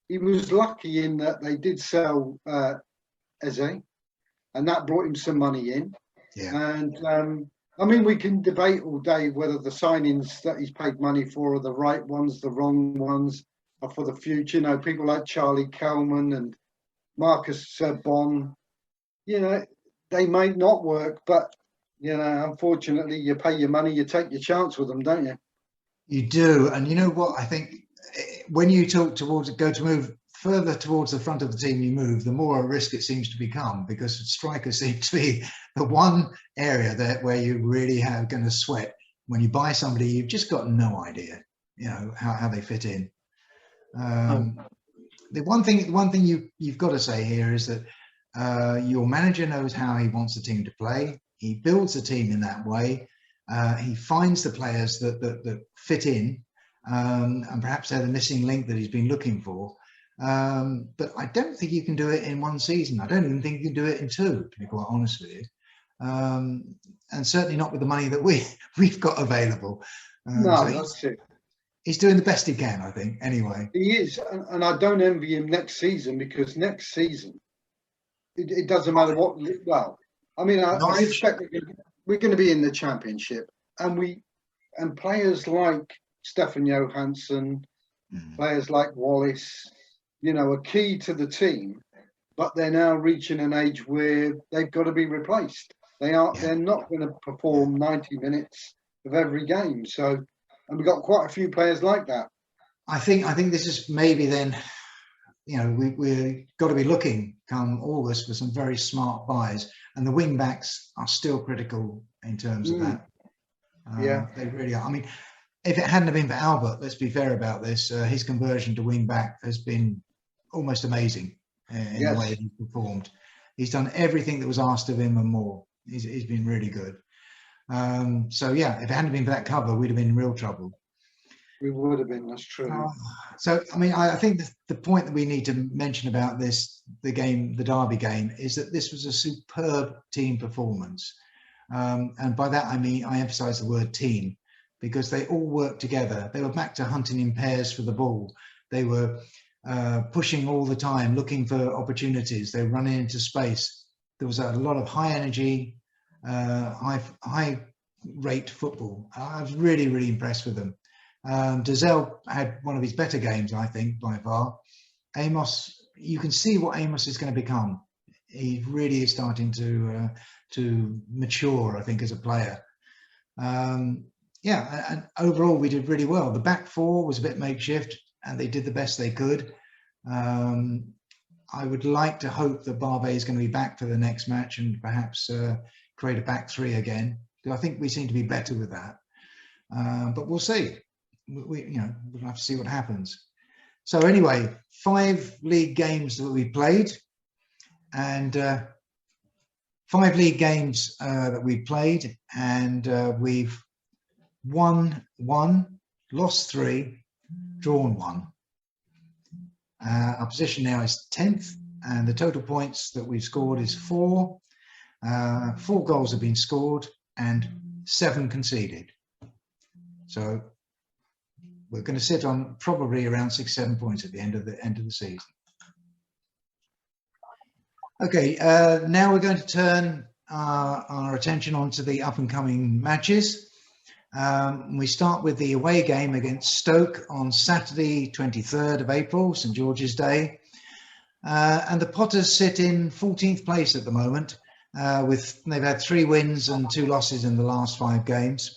He was lucky in that they did sell Eze, and that brought him some money in. Yeah. And I mean, we can debate all day whether the signings that he's paid money for are the right ones, the wrong ones, or for the future. People like Charlie Kelman and Marcus Bonn, they might not work, but unfortunately, you pay your money, you take your chance with them, don't you? You do, and you know what? I think when you go to move further towards the front of the team you move, the more a risk it seems to become, because strikers seem to be the one area where you really are going to sweat. When you buy somebody, you've just got no idea, how they fit in. The one thing you've got to say here is that your manager knows how he wants the team to play. He builds the team in that way. He finds the players that fit in, and perhaps they're the missing link that he's been looking for. But I don't think you can do it in one season. I don't even think you can do it in two, to be quite honest with you. And certainly not with the money that we've got available. No, that's it. He's doing the best he can, I think, anyway. He is, and I don't envy him next season, because next season, it doesn't matter what. Well, I mean, I suspect we're going to be in the Championship, and players like Stefan Johansson, players like Wallace, are key to the team, but they're now reaching an age where they've got to be replaced. They're not going to perform 90 minutes of every game. So, and we've got quite a few players like that. I think this is maybe then, we've got to be looking come August for some very smart buys, and the wing backs are still critical in terms of that. They really are. I mean, if it hadn't have been for Albert, let's be fair about this, his conversion to wing back has been almost amazing in the way he's performed. He's done everything that was asked of him and more. He's been really good. So yeah, if it hadn't been for that cover, we'd have been in real trouble. We would have been, that's true. So, I mean, I think the point that we need to mention about this, the Derby game, is that this was a superb team performance. And by that, I mean, I emphasize the word team, because they all worked together. They were back to hunting in pairs for the ball. They were pushing all the time, looking for opportunities. They were running into space. There was a lot of high energy, high rate football. I was really, really impressed with them. Dazelle had one of his better games, I think, by far. Amos, you can see what Amos is going to become. He really is starting to mature, I think, as a player. And overall we did really well. The back four was a bit makeshift, and they did the best they could. I would like to hope that Barbe is going to be back for the next match and perhaps create a back three again. I think we seem to be better with that. But we'll see. We'll have to see what happens. So anyway, 5 league games that we played, and 5 league games that we played, and we've won 1, lost 3, drawn 1. Our position now is 10th, and the total points that we've scored is 4. 4 goals have been scored and 7 conceded. So we're going to sit on probably around 6-7 points at the end of the season. Okay, now we're going to turn our attention onto the up and coming matches. We start with the away game against Stoke on Saturday, 23rd of April, St George's Day. And the Potters sit in 14th place at the moment. They've had 3 wins and 2 losses in the last 5 games.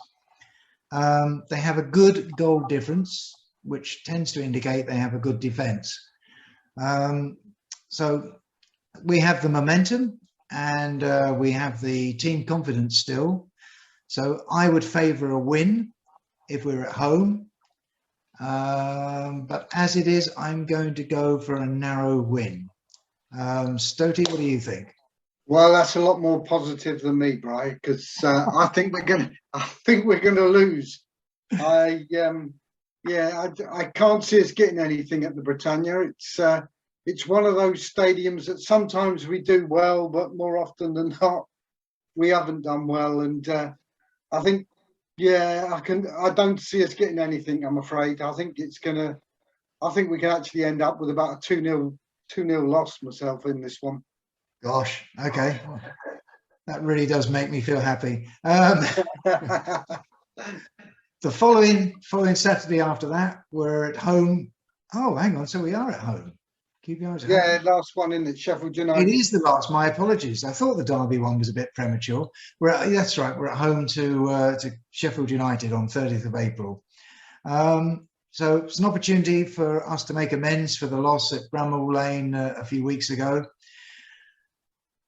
They have a good goal difference, which tends to indicate they have a good defence. So we have the momentum, and we have the team confidence still. So I would favour a win if we're at home. But as it is, I'm going to go for a narrow win. Stotey, what do you think? Well, that's a lot more positive than me, Brian, because I think we're gonna lose. I can't see us getting anything at the Britannia. It's one of those stadiums that sometimes we do well, but more often than not, we haven't done well. And I think, I don't see us getting anything, I'm afraid. I think we can actually end up with about a 2-0 loss myself in this one. Gosh, okay. That really does make me feel happy. The following Saturday after that, we're at home. Oh, hang on. So we are at home. QPR's at home. Last one in at Sheffield United. It is the last. My apologies. I thought the Derby one was a bit premature. That's right. We're at home to Sheffield United on 30th of April. So it's an opportunity for us to make amends for the loss at Bramall Lane a few weeks ago.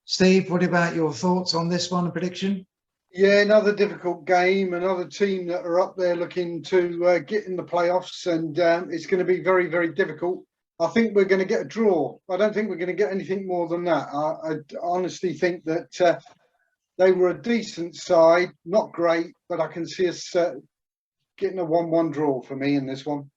Steve, what about your thoughts on this one, a prediction? Yeah, another difficult game, another team that are up there looking to get in the playoffs, and it's going to be very, very difficult. I think we're going to get a draw. I don't think we're going to get anything more than that. I honestly think that they were a decent side, not great, but I can see us getting a 1-1 draw for me in this one.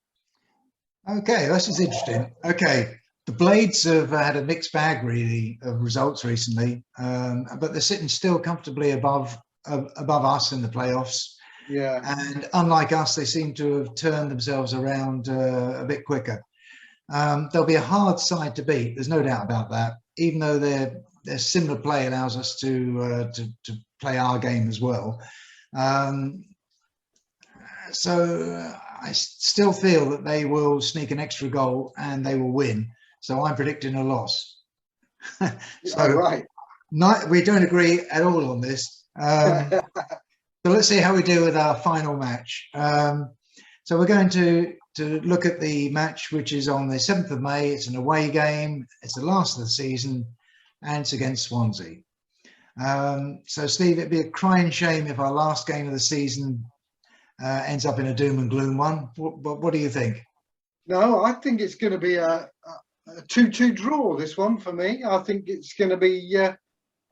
Okay, this is interesting. Okay, The Blades have had a mixed bag, really, of results recently, but they're sitting still comfortably above us in the playoffs. Yeah. And unlike us, they seem to have turned themselves around a bit quicker. They'll be a hard side to beat. There's no doubt about that. Even though their similar play allows us to play our game as well. So I still feel that they will sneak an extra goal and they will win. So I'm predicting a loss. So right. We don't agree at all on this. So let's see how we do with our final match. So we're going to look at the match, which is on the 7th of May. It's an away game. It's the last of the season, and it's against Swansea. So Steve, it'd be a crying shame if our last game of the season ends up in a doom and gloom one. What do you think? No, I think it's going to be a 2-2 draw, this one, for me. I think it's going to be a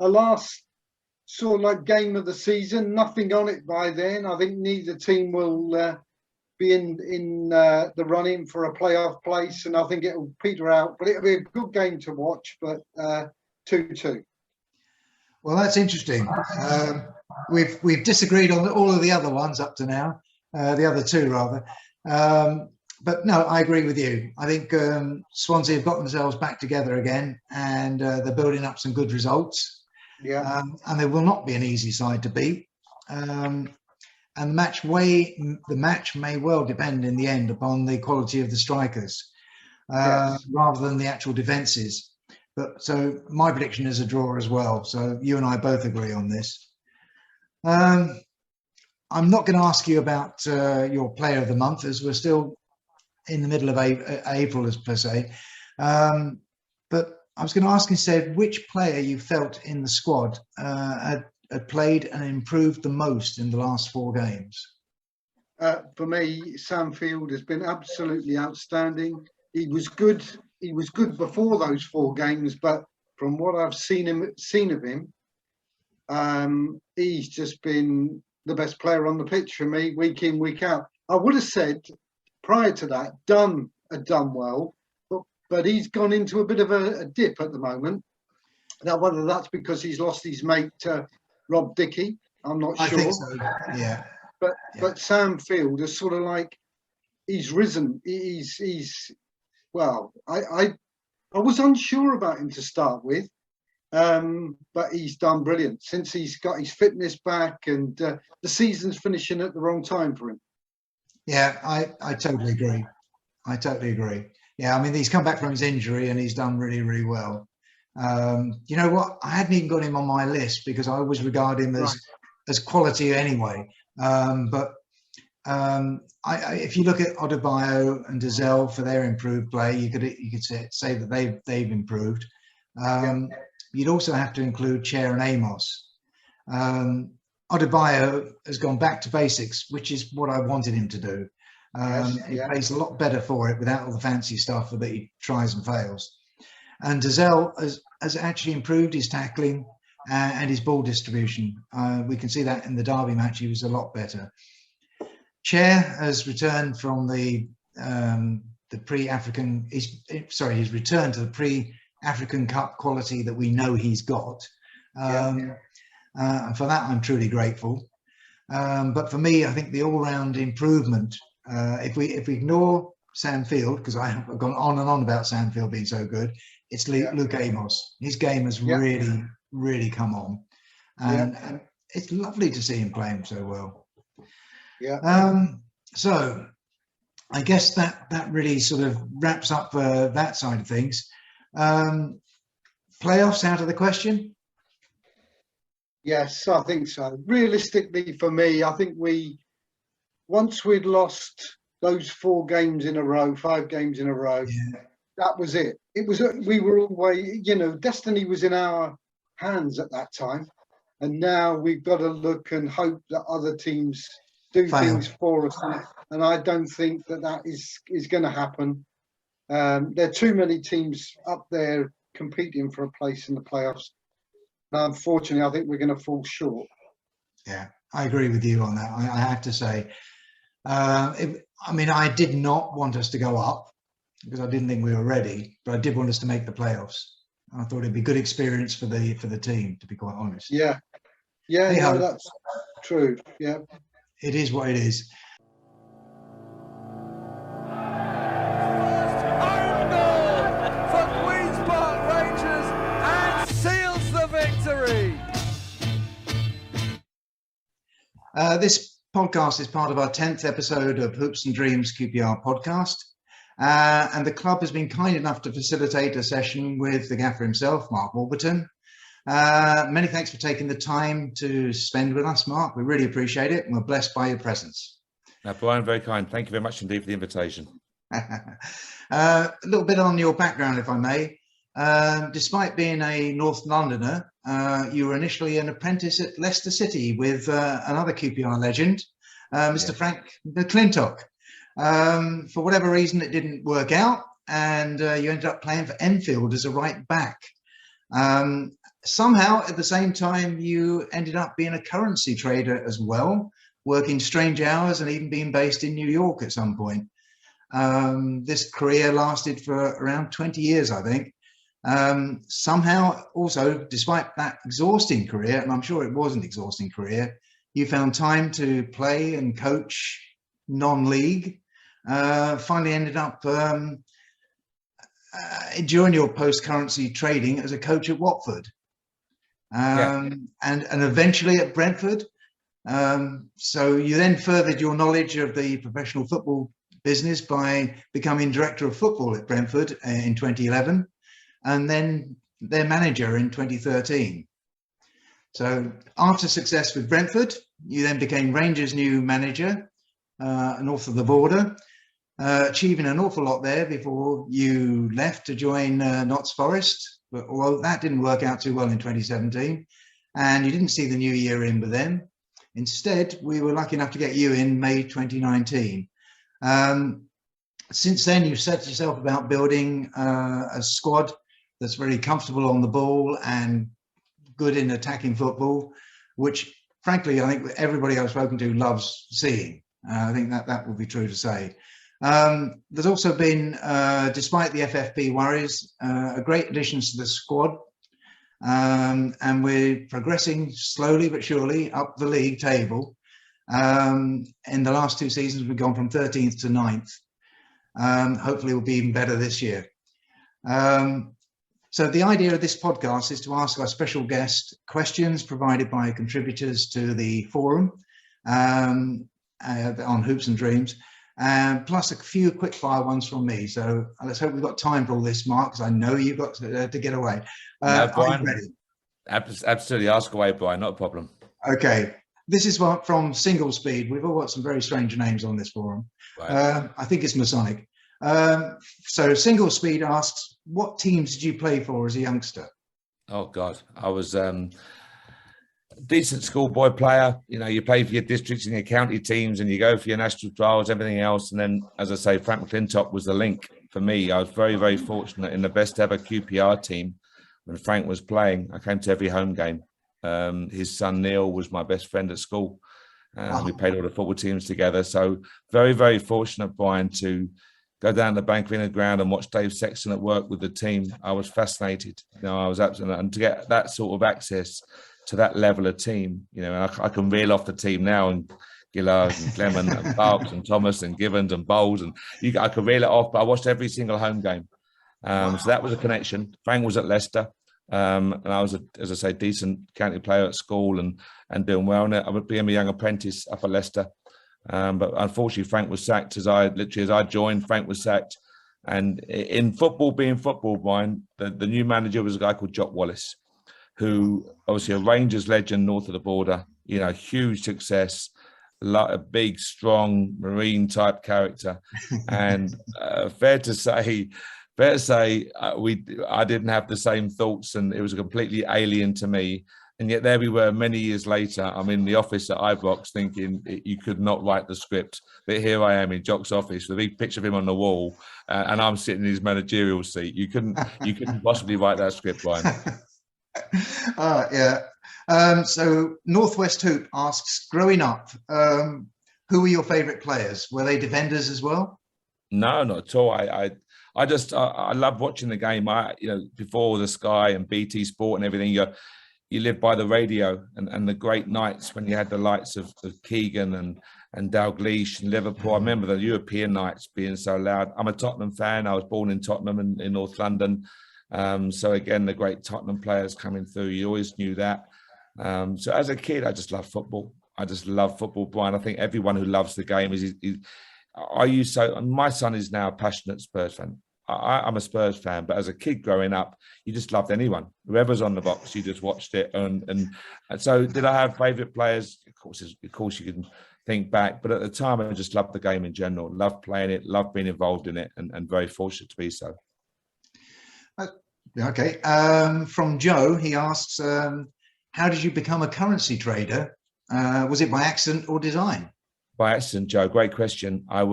last sort of like game of the season. Nothing on it by then. I think neither team will be in the running for a playoff place, and I think it'll peter out. But it'll be a good game to watch, but 2-2. Well, that's interesting. We've disagreed on all of the other ones up to now, the other two rather. But no, I agree with you. I think Swansea have got themselves back together again, and they're building up some good results. Yeah. And they will not be an easy side to beat. And the match may well depend in the end upon the quality of the strikers, Yes. rather than the actual defences. But so my prediction is a draw as well. So you and I both agree on this. I'm not going to ask you about your player of the month, as we're still in the middle of April, as per se. But I was going to ask instead which player you felt in the squad had played and improved the most in the last 4 games. For me, Sam Field has been absolutely outstanding. He was good. He was good before those 4 games, but from what I've seen of him, he's just been the best player on the pitch for me, week in, week out. I would have said prior to that, Dunn had done well, but he's gone into a bit of a dip at the moment. Now, whether that's because he's lost his mate Rob Dickey, I'm not sure. I think so. Yeah. But Sam Field is sort of like he's risen. Well, I was unsure about him to start with, but he's done brilliant since he's got his fitness back, and the season's finishing at the wrong time for him. Yeah, I totally agree. I totally agree. Yeah, I mean, he's come back from his injury and he's done really, really well. You know what? I hadn't even got him on my list because I always regard him as quality anyway. If you look at Adebayo and Dazelle for their improved play, you could say that they've improved. You'd also have to include Chair and Amos. Adebayo has gone back to basics, which is what I wanted him to do. He plays a lot better for it without all the fancy stuff that he tries and fails. And Dazelle has actually improved his tackling and his ball distribution. We can see that in the Derby match, he was a lot better. Chair has returned from the pre-African. He's returned to the pre-African Cup quality that we know he's got. And for that, I'm truly grateful. But for me, I think the all-round improvement, if we ignore Sam Field, because I've gone on and on about Sam Field being so good, it's Luke Amos. His game has really, really come on. And it's lovely to see him playing so well. So I guess that really sort of wraps up that side of things. Playoffs out of the question? Yes, I think so. Realistically, for me, I think once we'd lost those 5 games in a row, that was it. We were always, destiny was in our hands at that time, and now we've got to look and hope that other teams do things for us, and I don't think that is going to happen. There are too many teams up there competing for a place in the playoffs. Unfortunately, I think we're going to fall short. Yeah, I agree with you on that. I have to say, I did not want us to go up. because I didn't think we were ready, but I did want us to make the playoffs. I thought it'd be a good experience for the team, to be quite honest. Yeah, yeah, Hey no, ho, that's true. Yeah. it is what it is. Own goal for Queen's Park Rangers and seals the victory. This podcast is part of our 10th episode of Hoops and Dreams QPR podcast. And the club has been kind enough to facilitate a session with the gaffer himself, Mark Warburton. Many thanks for taking the time to spend with us, Mark. We really appreciate it, and we're blessed by your presence. Now, Bryan, very kind. Thank you very much indeed for the invitation. A little bit on your background, if I may. Despite being a North Londoner, you were initially an apprentice at Leicester City with another QPR legend, Mr. Frank McClintock. For whatever reason, it didn't work out, and you ended up playing for Enfield as a right back. Somehow, at the same time, you ended up being a currency trader as well, working strange hours and even being based in New York at some point. This career lasted for around 20 years, I think. Somehow, also, despite that exhausting career, and I'm sure it was an exhausting career, you found time to play and coach non-league. Finally ended up during your post-currency trading as a coach at Watford, and eventually at Brentford. So you then furthered your knowledge of the professional football business by becoming director of football at Brentford in 2011, and then their manager in 2013. So after success with Brentford, you then became Rangers' new manager north of the border, achieving an awful lot there before you left to join Notts Forest. But although that didn't work out too well in 2017, and you didn't see the new year in with them, instead we were lucky enough to get you in May 2019. Since then, you've set yourself about building a squad that's very comfortable on the ball and good in attacking football, which frankly I think everybody I've spoken to loves seeing. I think that would be true to say. There's also been, despite the FFP worries, a great additions to the squad, and we're progressing slowly but surely up the league table. In the last two seasons, we've gone from 13th to 9th. Hopefully we'll be even better this year. So the idea of this podcast is to ask our special guest questions provided by contributors to the forum on Hoops and Dreams, plus a few quick fire ones from me. So let's hope we've got time for all this, Mark, because I know you've got to get away. No, Bryan, are you ready? Absolutely. Ask away, Bryan. Not a problem. Okay. This is from Single Speed. We've all got some very strange names on this forum. Right. I think it's Masonic. So Single Speed asks, what teams did you play for as a youngster? Oh, God. I was a decent schoolboy player. You know, you play for your districts and your county teams and you go for your national trials, everything else. And then, as I say, Frank McClintock was the link for me. I was very, very fortunate in the best ever QPR team when Frank was playing. I came to every home game. His son Neil was my best friend at school. We played all the football teams together. So very, very fortunate, Bryan, to go down to the Bank Arena ground and watch Dave Sexton at work with the team. I was fascinated. You know, I was absolutely, and to get that sort of access to that level of team, you know, and I can reel off the team now, and Gillard and Clement and Parks and Thomas and Givens and Bowles, and I could reel it off, but I watched every single home game. So that was a connection. Frank was at Leicester. And I was, as I say, decent county player at school and doing well. And I became a young apprentice up at Leicester. But unfortunately, Frank was sacked as I joined. Frank was sacked. And in football, being football, Bryan, the new manager was a guy called Jock Wallace, who obviously a Rangers legend north of the border, you know, huge success, a big, strong Marine type character. And fair to say, I didn't have the same thoughts, and it was completely alien to me. And yet there we were many years later. I'm in the office at Ibrox thinking you could not write the script. But here I am in Jock's office with a big picture of him on the wall, and I'm sitting in his managerial seat. You couldn't possibly write that script, Bryan. Yeah. So Northwest Hoop asks, growing up, who were your favourite players? Were they defenders as well? No, not at all. I love watching the game. Before the Sky and BT Sport and everything, you live by the radio and the great nights when you had the lights of Keegan and Dalglish and Liverpool. I remember the European nights being so loud. I'm a Tottenham fan. I was born in Tottenham in North London. So again, the great Tottenham players coming through. You always knew that. So as a kid, I just love football. I just love football, Brian. I think everyone who loves the game my son is now a passionate Spurs fan. I'm a Spurs fan, but as a kid growing up, you just loved anyone. Whoever's on the box, you just watched it. And so did I have favourite players? Of course you can think back. But at the time, I just loved the game in general, loved playing it, loved being involved in it, and very fortunate to be so. Okay. From Joe, he asks, how did you become a currency trader? Was it by accident or design? By accident, Joe. Great question. I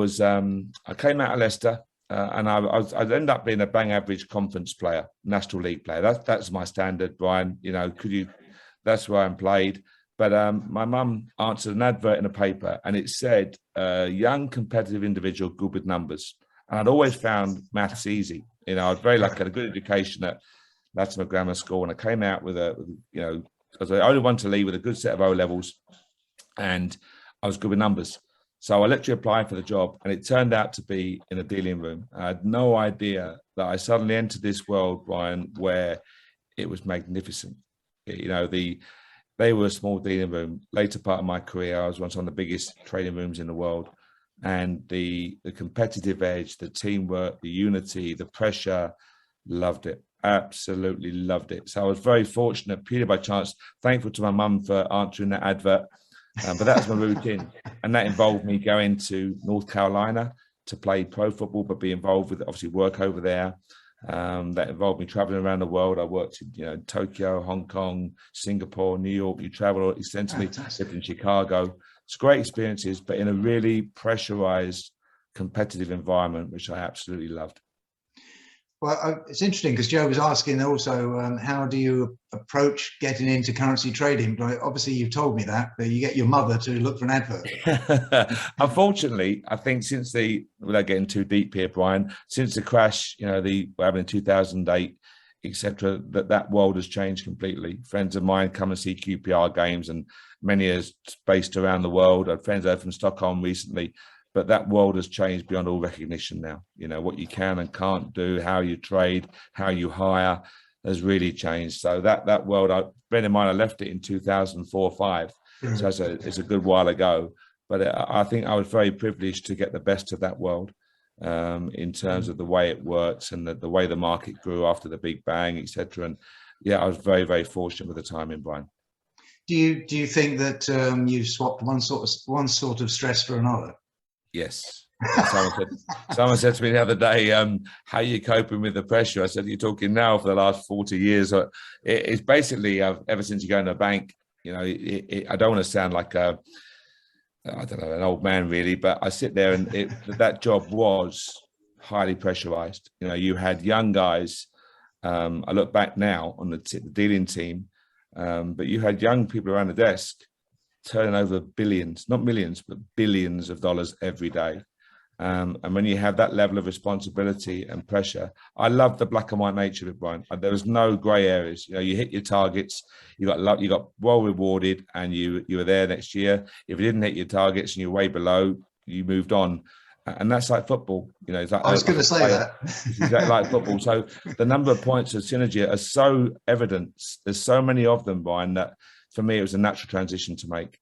came out of Leicester. And I'd end up being a bang average conference player, National League player. That's my standard, Brian. That's where I'm played. But my mum answered an advert in a paper, and it said, young competitive individual good with numbers. And I'd always found maths easy. I was very lucky, had a good education at Latimer Grammar School, and I came out I was the only one to leave with a good set of O levels, and I was good with numbers. So I literally applied for the job, and it turned out to be in a dealing room. I had no idea that I suddenly entered this world, Brian, where it was magnificent. They were a small dealing room. Later part of my career, I was once one of the biggest trading rooms in the world, and the competitive edge, the teamwork, the unity, the pressure, loved it. Absolutely loved it. So I was very fortunate, purely by chance, thankful to my mum for answering that advert. But that was my routine, and that involved me going to North Carolina to play pro football, but be involved with obviously work over there. That involved me traveling around the world. I worked in Tokyo, Hong Kong, Singapore, New York. You travel extensively. Lived in Chicago. It's great experiences, but in a really pressurized, competitive environment, which I absolutely loved. Well, it's interesting because Joe was asking also, how do you approach getting into currency trading? But obviously, you've told me that, but you get your mother to look for an advert. Unfortunately, I think without getting too deep here, Brian, since the crash, what happened in 2008, etc., that world has changed completely. Friends of mine come and see QPR games, and many are based around the world. I had friends over from Stockholm recently. But that world has changed beyond all recognition now. What you can and can't do, how you trade, how you hire has really changed. So that world, bear in mind, I left it in 2004-05. So it's a good while ago. But I think I was very privileged to get the best of that world in terms of the way it works and the way the market grew after the Big Bang, etc. And yeah, I was very, very fortunate with the timing, Brian. Do you think that you swapped one sort of stress for another? Yes. Someone said to me the other day, how are you coping with the pressure? I said, you're talking now for the last 40 years. It's basically, ever since you go in a bank, I don't want to sound like I don't know, an old man really, but I sit there and that job was highly pressurized. You had young guys. I look back now on the dealing team, but you had young people around the desk turning over billions, not millions, but billions of dollars every day. And when you have that level of responsibility and pressure, I love the black and white nature of it, Brian. There was no grey areas. You hit your targets, you got well rewarded, and you were there next year. If you didn't hit your targets and you're way below, you moved on. And that's like football. It's like, I was going to say that. It's exactly like football. So the number of points of synergy are so evident. There's so many of them, Brian, that for me, it was a natural transition to make.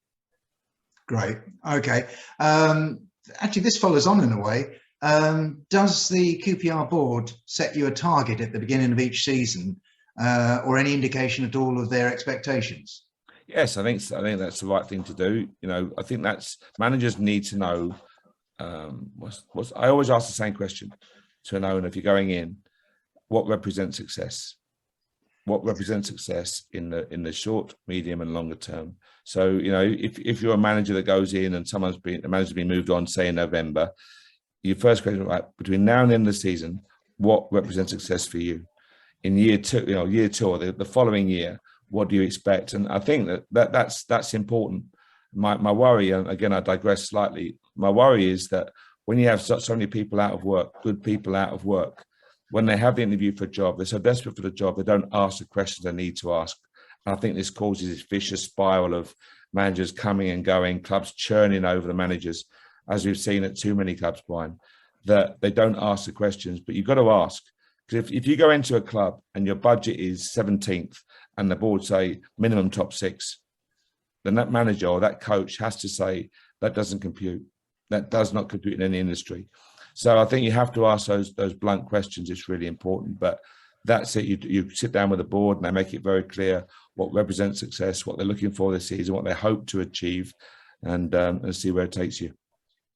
Great. Okay. Actually, this follows on in a way. Does the QPR board set you a target at the beginning of each season, or any indication at all of their expectations? Yes, I think that's the right thing to do. I think managers need to know. I always ask the same question to an owner: if you're going in, what represents success? What represents success in the short, medium, and longer term? So, if you're a manager that goes in and the manager's been moved on, say in November, your first question, right, between now and the end of the season, what represents success for you? In year two, or the following year, what do you expect? And I think that's important. My worry, and again, I digress slightly. My worry is that when you have so many people out of work, good people out of work, when they have the interview for a job, they're so desperate for the job, they don't ask the questions they need to ask. And I think this causes this vicious spiral of managers coming and going, clubs churning over the managers, as we've seen at too many clubs, Brian, that they don't ask the questions. But you've got to ask. Because if you go into a club and your budget is 17th and the board say minimum top 6, then that manager or that coach has to say that doesn't compute. That does not compute in any industry. So I think you have to ask those blunt questions. It's really important. But that's it. You sit down with the board and they make it very clear what represents success, what they're looking for this season, what they hope to achieve, and see where it takes you.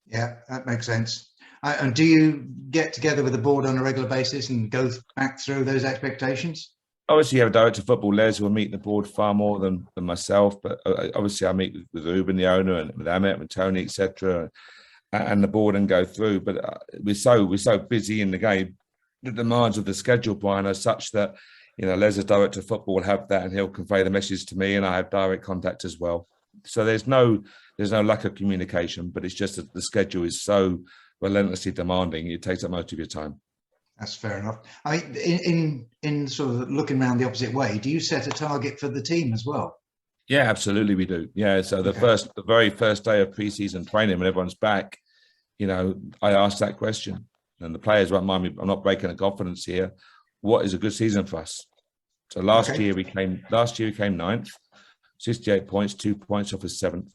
Yeah, that makes sense. And do you get together with the board on a regular basis and go back through those expectations? Obviously, you have a director of football, Les, who will meet the board far more than myself. But obviously, I meet with Ruben, the owner, and with Amit and Tony, etc., and the board, and go through. But we're so busy in the game. The demands of the schedule, Brian, are such that, you know, Les, as director of football, will have that, and he'll convey the message to me, and I have direct contact as well. So there's no lack of communication, but it's just that the schedule is so relentlessly demanding. It takes up most of your time. That's fair enough. I mean, in sort of looking around the opposite way, do you set a target for the team as well? Yeah, absolutely, we do. Yeah, so the very first day of pre-season training, when everyone's back, you know, I asked that question, and the players won't mind me. I'm not breaking the confidence here. What is a good season for us? So last year we came 9th, 68 points, 2 points off of 7th.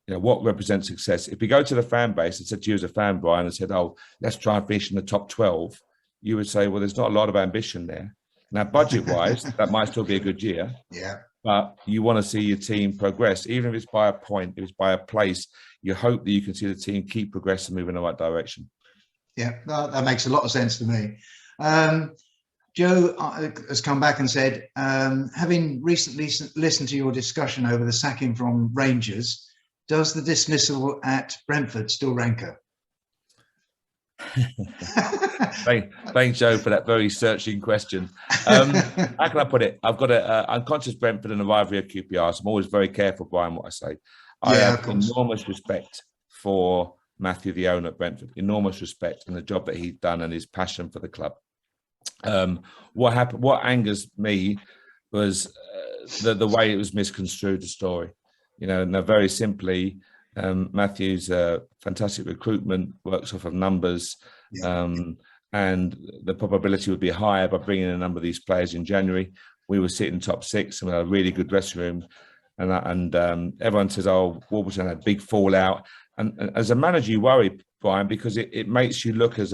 You know, what represents success? If we go to the fan base and said to you as a fan, Brian, and said, "Oh, let's try and finish in the top 12," you would say, "Well, there's not a lot of ambition there." Now, budget-wise, that might still be a good year. Yeah. But you want to see your team progress, even if it's by a point, if it's by a place. You hope that you can see the team keep progressing, moving in the right direction. Yeah, that makes a lot of sense to me. Joe has come back and said, having recently listened to your discussion over the sacking from Rangers, does the dismissal at Brentford still rancor? Thanks, Joe, for that very searching question. How can I put it? I've got a unconscious Brentford and a rivalry of QPR, so I'm always very careful, Brian, what I say. I have enormous respect for Matthew, the owner at Brentford, enormous respect in the job that he's done and his passion for the club. What angers me was the way it was misconstrued, the story. You know, now very simply, Matthew's fantastic recruitment, works off of numbers, and the probability would be higher by bringing in a number of these players in January. We were sitting top 6 and we had a really good dressing room, and everyone says, "Oh, Warburton had a big fallout." And as a manager, you worry, Brian, because it makes you look as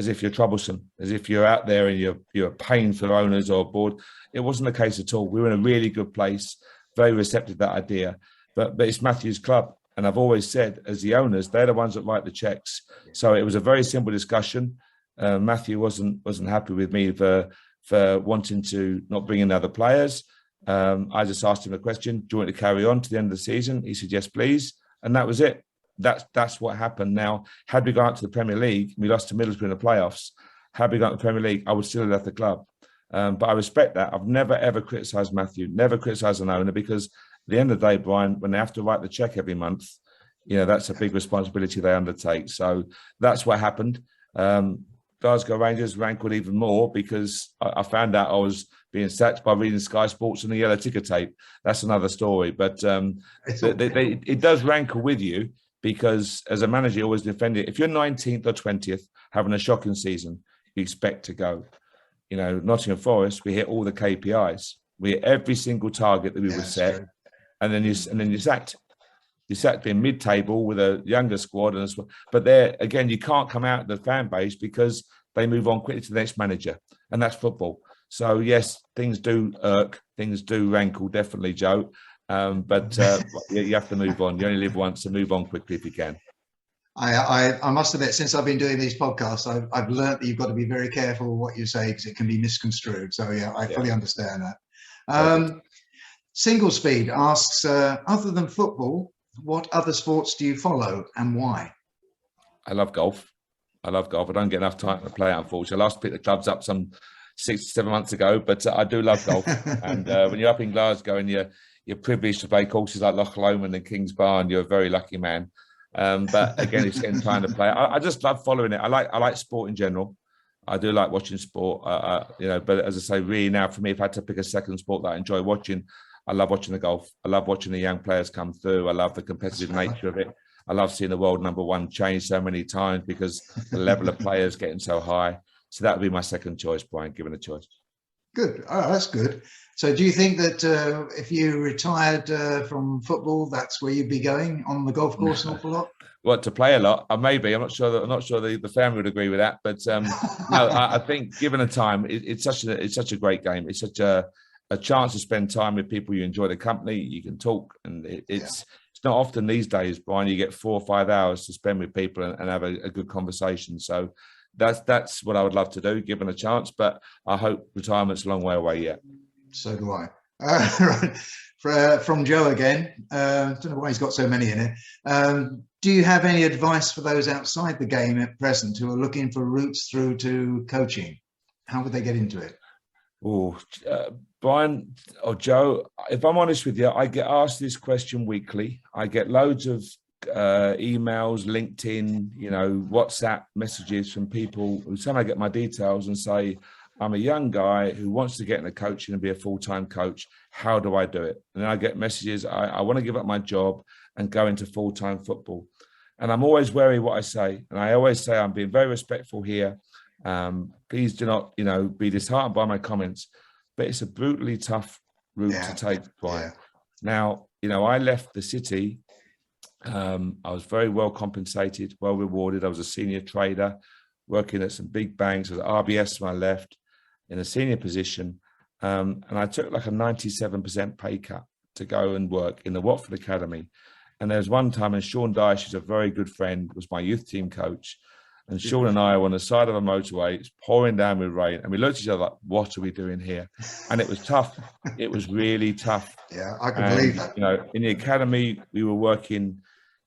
if you're troublesome, as if you're out there and you're a pain for owners or board. It wasn't the case at all. We were in a really good place, very receptive to that idea. But it's Matthew's club. And I've always said, as the owners, they're the ones that write the checks. So it was a very simple discussion. Matthew wasn't happy with me for wanting to not bring in other players. I just asked him a question: "Do you want to carry on to the end of the season?" He said, "Yes, please." And that was it. That's what happened. Now, had we gone up to the Premier League, we lost to Middlesbrough in the playoffs. Had we gone to the Premier League, I would still have left the club. But I respect that. I've never, ever criticised Matthew, never criticised an owner, because at the end of the day, Brian, when they have to write the cheque every month, you know, that's a big responsibility they undertake. So that's what happened. Glasgow Rangers rankled even more because I found out I was being sacked by reading Sky Sports and the yellow ticker tape. That's another story. But it does rankle with you, because as a manager, you always defend it. If you're 19th or 20th, having a shocking season, you expect to go. You know, Nottingham Forest, we hit all the KPIs. We hit every single target that we were set. True. And then you're sacked. You're sacked being mid-table with a younger squad. But there, again, you can't come out of the fan base because they move on quickly to the next manager. And that's football. So, yes, things do irk. Things do rankle, definitely, Joe. But you have to move on. You only live once, so move on quickly if you can. I must admit, since I've been doing these podcasts, I've learned that you've got to be very careful what you say, because it can be misconstrued. So, I fully understand that. Single Speed asks, other than football, what other sports do you follow and why? I love golf. I don't get enough time to play it, unfortunately. I last picked the clubs up some 6 to 7 months ago, but I do love golf. And when you're up in Glasgow and you're privileged to play courses like Loch Lomond and Kings Bar, and you're a very lucky man. But again, it's getting time to play. I just love following it. I like sport in general. I do like watching sport, but as I say, really now for me, if I had to pick a second sport that I enjoy watching, I love watching the golf. I love watching the young players come through. I love the competitive nature of it. I love seeing the world number one change so many times because the level of players getting so high. So that would be my second choice, Brian, given a choice. Good. Oh, that's good. So do you think that if you retired from football, that's where you'd be going, on the golf course an awful lot? What, to play a lot? Maybe. I'm not sure the family would agree with that. But no, I think given a time, it's such a great game. It's such a chance to spend time with people you enjoy the company. You can talk, and it's not often these days, Brian, you get 4 or 5 hours to spend with people and have a good conversation. So that's what I would love to do, given a chance. But I hope retirement's a long way away yet. So do I. Right. From Joe again. Don't know why he's got so many in it. Do you have any advice for those outside the game at present who are looking for routes through to coaching? How would they get into it? Oh, Brian or Joe, if I'm honest with you, I get asked this question weekly. I get loads of emails, LinkedIn, WhatsApp messages from people who somehow get my details and say, I'm a young guy who wants to get into coaching and be a full-time coach. How do I do it? And then I get messages, I want to give up my job and go into full-time football. And I'm always wary what I say. And I always say, I'm being very respectful here. Please do not, be disheartened by my comments. But it's a brutally tough route to take, Brian. Now, I left the city. I was very well compensated, well rewarded. I was a senior trader working at some big banks. I was at RBS when I left in a senior position. And I took like a 97% pay cut to go and work in the Watford Academy. And there was one time, and Sean Dyche, who's a very good friend, was my youth team coach. And Sean and I were on the side of a motorway, it's pouring down with rain. And we looked at each other like, what are we doing here? And it was tough. It was really tough. Yeah, I can believe that. In the academy, we were working,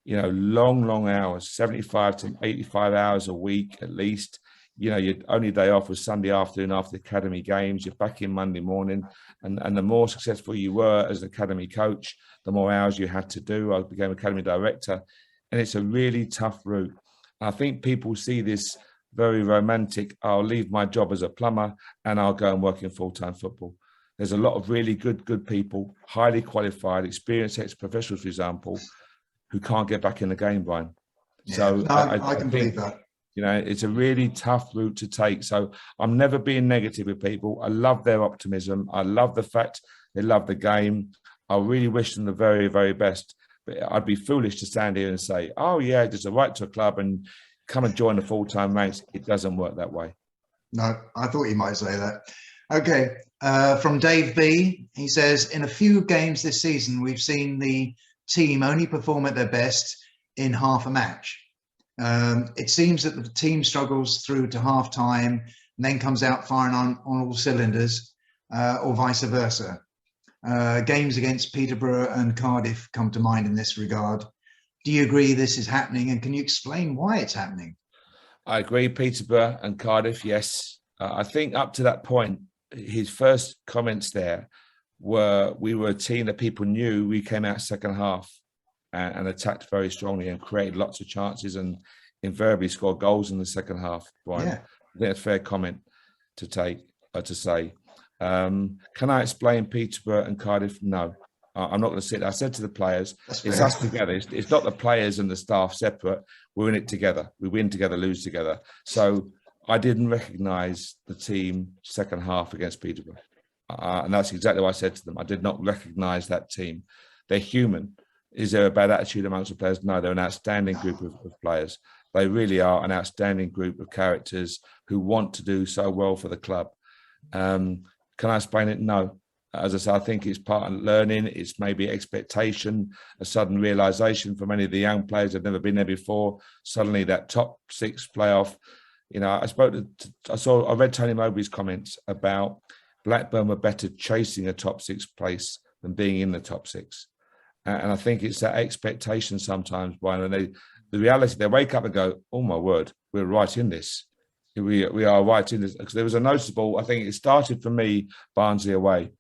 long hours, 75 to 85 hours a week at least. Your only day off was Sunday afternoon after the academy games. You're back in Monday morning. And the more successful you were as an academy coach, the more hours you had to do. I became academy director. And it's a really tough route. I think people see this very romantic, I'll leave my job as a plumber and I'll go and work in full-time football. There's a lot of really good people, highly qualified, experienced ex-professionals, for example, who can't get back in the game, Brian. Yeah, so no, I can believe that. It's a really tough route to take. So I'm never being negative with people. I love their optimism. I love the fact they love the game. I really wish them the very, very best. But I'd be foolish to stand here and say, oh, yeah, there's a right to a club and come and join the full-time ranks. It doesn't work that way. No, I thought you might say that. Okay, from Dave B, he says, in a few games this season, we've seen the team only perform at their best in half a match. It seems that the team struggles through to half-time and then comes out firing on all cylinders, or vice versa. Games against Peterborough and Cardiff come to mind in this regard. Do you agree this is happening, and can you explain why it's happening? I agree, Peterborough and Cardiff, yes. I think up to that point, his first comments there were, we were a team that people knew. We came out second half and attacked very strongly and created lots of chances and invariably scored goals in the second half, Brian. Yeah. I think that's a fair comment to say. Can I explain Peterborough and Cardiff? No, I'm not going to sit there. I said to the players, it's us together. It's not the players and the staff separate. We're in it together. We win together, lose together. So I didn't recognise the team second half against Peterborough. And that's exactly what I said to them. I did not recognise that team. They're human. Is there a bad attitude amongst the players? No, they're an outstanding group of players. They really are an outstanding group of characters who want to do so well for the club. Can I explain it? No. As I say, I think it's part of learning. It's maybe expectation, a sudden realisation for many of the young players who've never been there before. Suddenly that top six playoff. I read Tony Mowbray's comments about Blackburn were better chasing a top six place than being in the top six. And I think it's that expectation sometimes, Brian. And the reality, they wake up and go, oh my word, we're right in this. We are right in this. Because there was a noticeable, I think it started for me, Barnsley away.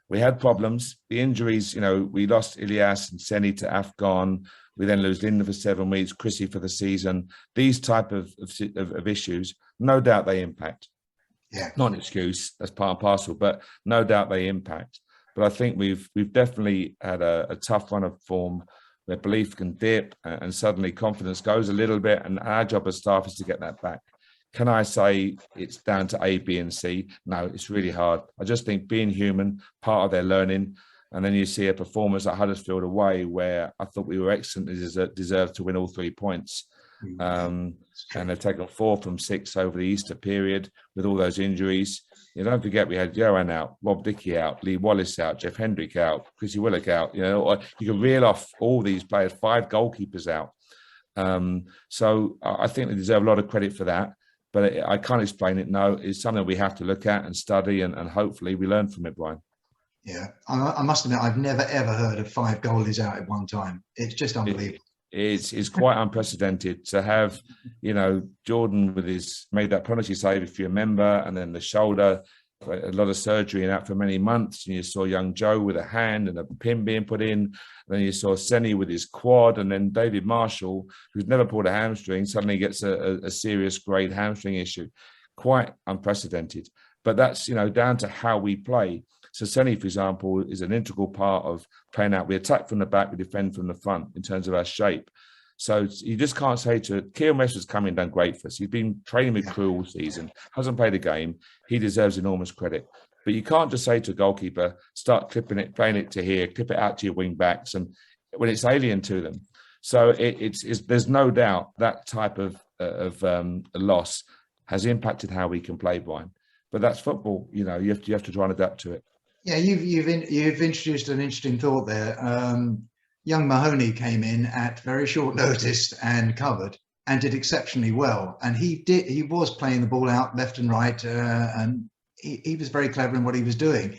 We had problems. The injuries, we lost Ilias and Seni to Afghan. We then lose Linda for 7 weeks, Chrissy for the season. These type of issues, no doubt they impact. Yeah. Not an excuse, that's part and parcel, but no doubt they impact. But I think we've definitely had a tough run of form where belief can dip and suddenly confidence goes a little bit, and our job as staff is to get that back. Can I say it's down to A, B, and C? No, it's really hard. I just think being human, part of their learning, and then you see a performance at Huddersfield away where I thought we were excellent, deserved to win all 3 points. And they've taken 4 from 6 over the Easter period with all those injuries. You don't forget we had Johan out, Rob Dickey out, Lee Wallace out, Jeff Hendrick out, Chrissy Willock out. You know, you can reel off all these players, 5 goalkeepers out. So I think they deserve a lot of credit for that. But I can't explain it. No, it's something we have to look at and study, and hopefully we learn from it, Bryan. Yeah, I must admit, I've never ever heard of 5 goalies out at one time. It's just unbelievable. It's quite unprecedented to have, you know, Jordan with his made that penalty save, if you remember, and then the shoulder, a lot of surgery and out for many months. And you saw young Joe with a hand and a pin being put in. And then you saw Senny with his quad, and then David Marshall, who's never pulled a hamstring, suddenly gets a serious grade hamstring issue. Quite unprecedented. But that's, you know, down to how we play. So Senny, for example, is an integral part of playing out. We attack from the back, we defend from the front in terms of our shape. So you just can't say to Kieran West has come in and done great for us. He's been training with crew all season, hasn't played a game. He deserves enormous credit. But you can't just say to a goalkeeper, start clipping it, playing it to here, clip it out to your wing backs, and when it's alien to them. So it's there's no doubt that type of loss has impacted how we can play, Bryan. But that's football. You know, you have to try and adapt to it. Yeah, you've introduced an interesting thought there. Young Mahoney came in at very short notice and covered and did exceptionally well. And he was playing the ball out left and right, and he was very clever in what he was doing.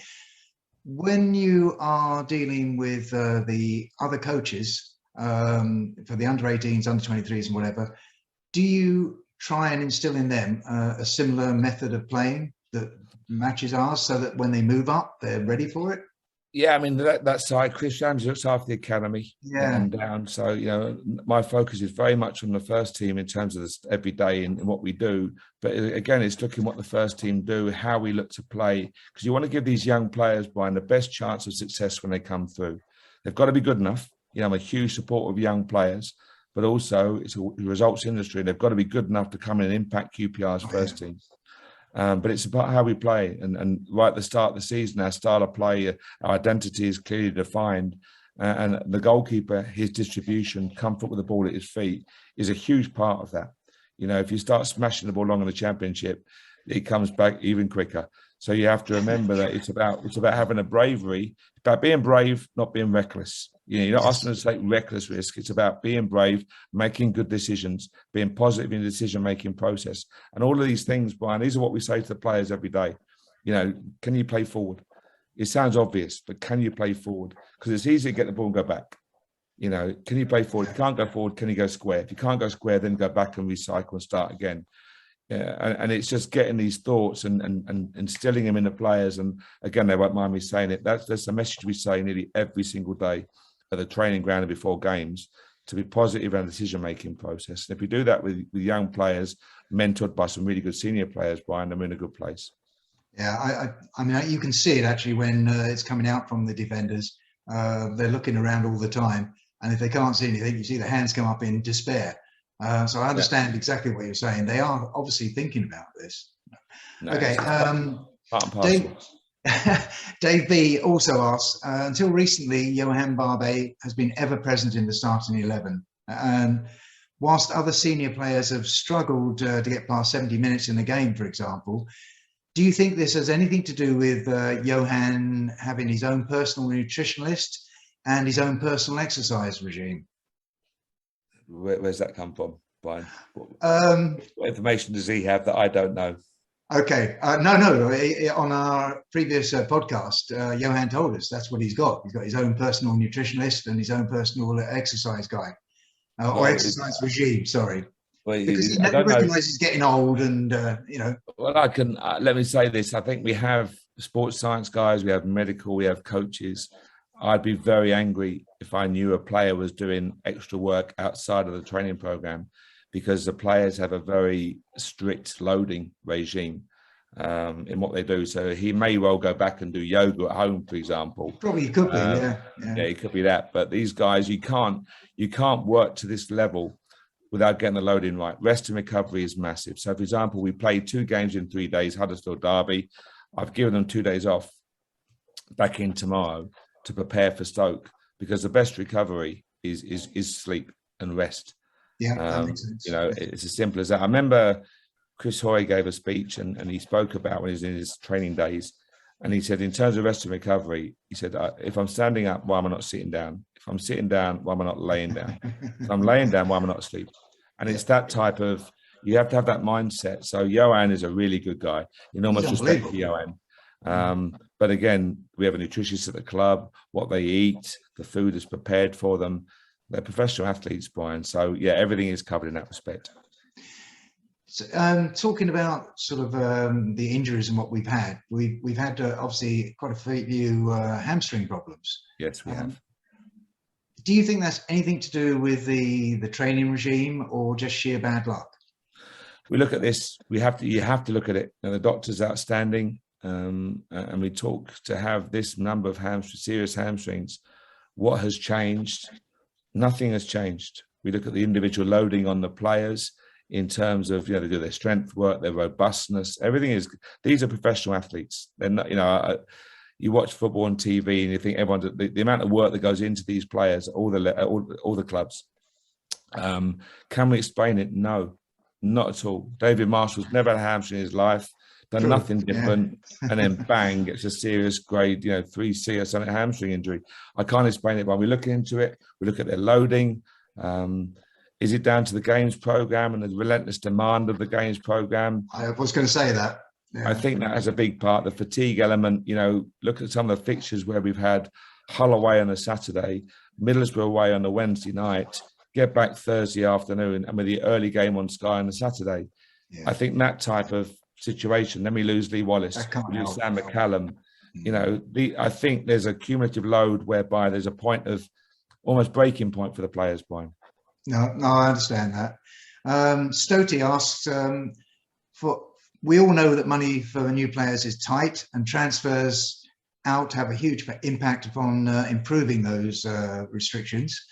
When you are dealing with the other coaches for the under-18s, under-23s, and whatever, do you try and instill in them a similar method of playing that matches ours, so that when they move up, they're ready for it? Yeah, I mean, that side, Chris James looks after the academy and down. So, you know, my focus is very much on the first team in terms of this every day and what we do. But again, it's looking what the first team do, how we look to play, because you want to give these young players, Bryan, the best chance of success when they come through. They've got to be good enough. You know, I'm a huge supporter of young players, but also it's a results industry. They've got to be good enough to come in and impact QPR's first team. But it's about how we play, and right at the start of the season, our style of play, our identity is clearly defined, and the goalkeeper, his distribution, comfort with the ball at his feet is a huge part of that. You know, if you start smashing the ball along in the Championship, it comes back even quicker. So you have to remember that it's about having a bravery, about being brave, not being reckless. You know, you're not asking to take reckless risk. It's about being brave, making good decisions, being positive in the decision-making process. And all of these things, Bryan, these are what we say to the players every day. You know, can you play forward? It sounds obvious, but can you play forward? Because it's easy to get the ball and go back. You know, can you play forward? If you can't go forward, can you go square? If you can't go square, then go back and recycle and start again. And it's just getting these thoughts and instilling them in the players. And again, they won't mind me saying it. That's the message we say nearly every single day at the training ground and before games, to be positive in the decision-making process. And if we do that with young players, mentored by some really good senior players, Bryan, then we're in a good place. Yeah, I mean, you can see it actually when it's coming out from the defenders. They're looking around all the time, and if they can't see anything, you see the hands come up in despair. So I understand exactly what you're saying. They are obviously thinking about this. No, okay. Dave B also asks, until recently, Johan Barbe has been ever present in the starting 11. Whilst other senior players have struggled to get past 70 minutes in the game, for example, do you think this has anything to do with Johan having his own personal nutritionalist and his own personal exercise regime? Where's that come from, Bryan? What information does he have that I don't know? Okay, no. On our previous podcast, Johan told us that's what he's got. He's got his own personal nutritionist and his own personal exercise guy, or exercise regime. Sorry, because he recognises he's getting old, and you know. Well, I can let me say this. I think we have sports science guys, we have medical, we have coaches. I'd be very angry if I knew a player was doing extra work outside of the training program, because the players have a very strict loading regime in what they do. So he may well go back and do yoga at home, for example. Probably could be, yeah. It could be that. But these guys, you can't work to this level without getting the loading right. Rest and recovery is massive. So, for example, we played 2 games in 3 days, Huddersfield Derby. I've given them 2 days off back in tomorrow to prepare for Stoke, because the best recovery is sleep and rest. Yeah, that makes sense. You know, it's as simple as that. I remember Chris Hoy gave a speech and he spoke about when he was in his training days. And he said, in terms of rest and recovery, he said, if I'm standing up, why am I not sitting down? If I'm sitting down, why am I not laying down? If I'm laying down, why am I not asleep? And it's that type of, you have to have that mindset. So Johan is a really good guy. Enormous respect for Johan. But again, we have a nutritionist at the club, what they eat, the food is prepared for them. They're professional athletes, Bryan. So yeah, everything is covered in that respect. So, talking about sort of the injuries and what we've had obviously quite a few hamstring problems. Yes, we have. Do you think that's anything to do with the training regime or just sheer bad luck? We look at this. You have to look at it. And the doctor's outstanding, and we talk to have this number of serious hamstrings. What has changed? Nothing has changed. We look at the individual loading on the players in terms of, they do their strength work, their robustness. Everything is. These are professional athletes. They're not. You watch football on TV and you think everyone. The amount of work that goes into these players, all the clubs. Can we explain it? No, not at all. David Marshall's never had a hamstring in his life. Done nothing different, and then bang, gets a serious grade, 3C or something hamstring injury. I can't explain it, but we look into it. We look at their loading. Is it down to the games program and the relentless demand of the games program? I was going to say that. Yeah. I think that has a big part. The fatigue element. Look at some of the fixtures where we've had Hull away on a Saturday, Middlesbrough away on a Wednesday night, get back Thursday afternoon, and with the early game on Sky on a Saturday. Yeah. I think that type of situation. Then we lose Lee Wallace, we lose Sam McCallum. I think there's a cumulative load whereby there's a point of almost breaking point for the players, Bryan. No, I understand that. Stoti asks, we all know that money for new players is tight, and transfers out have a huge impact upon improving those restrictions.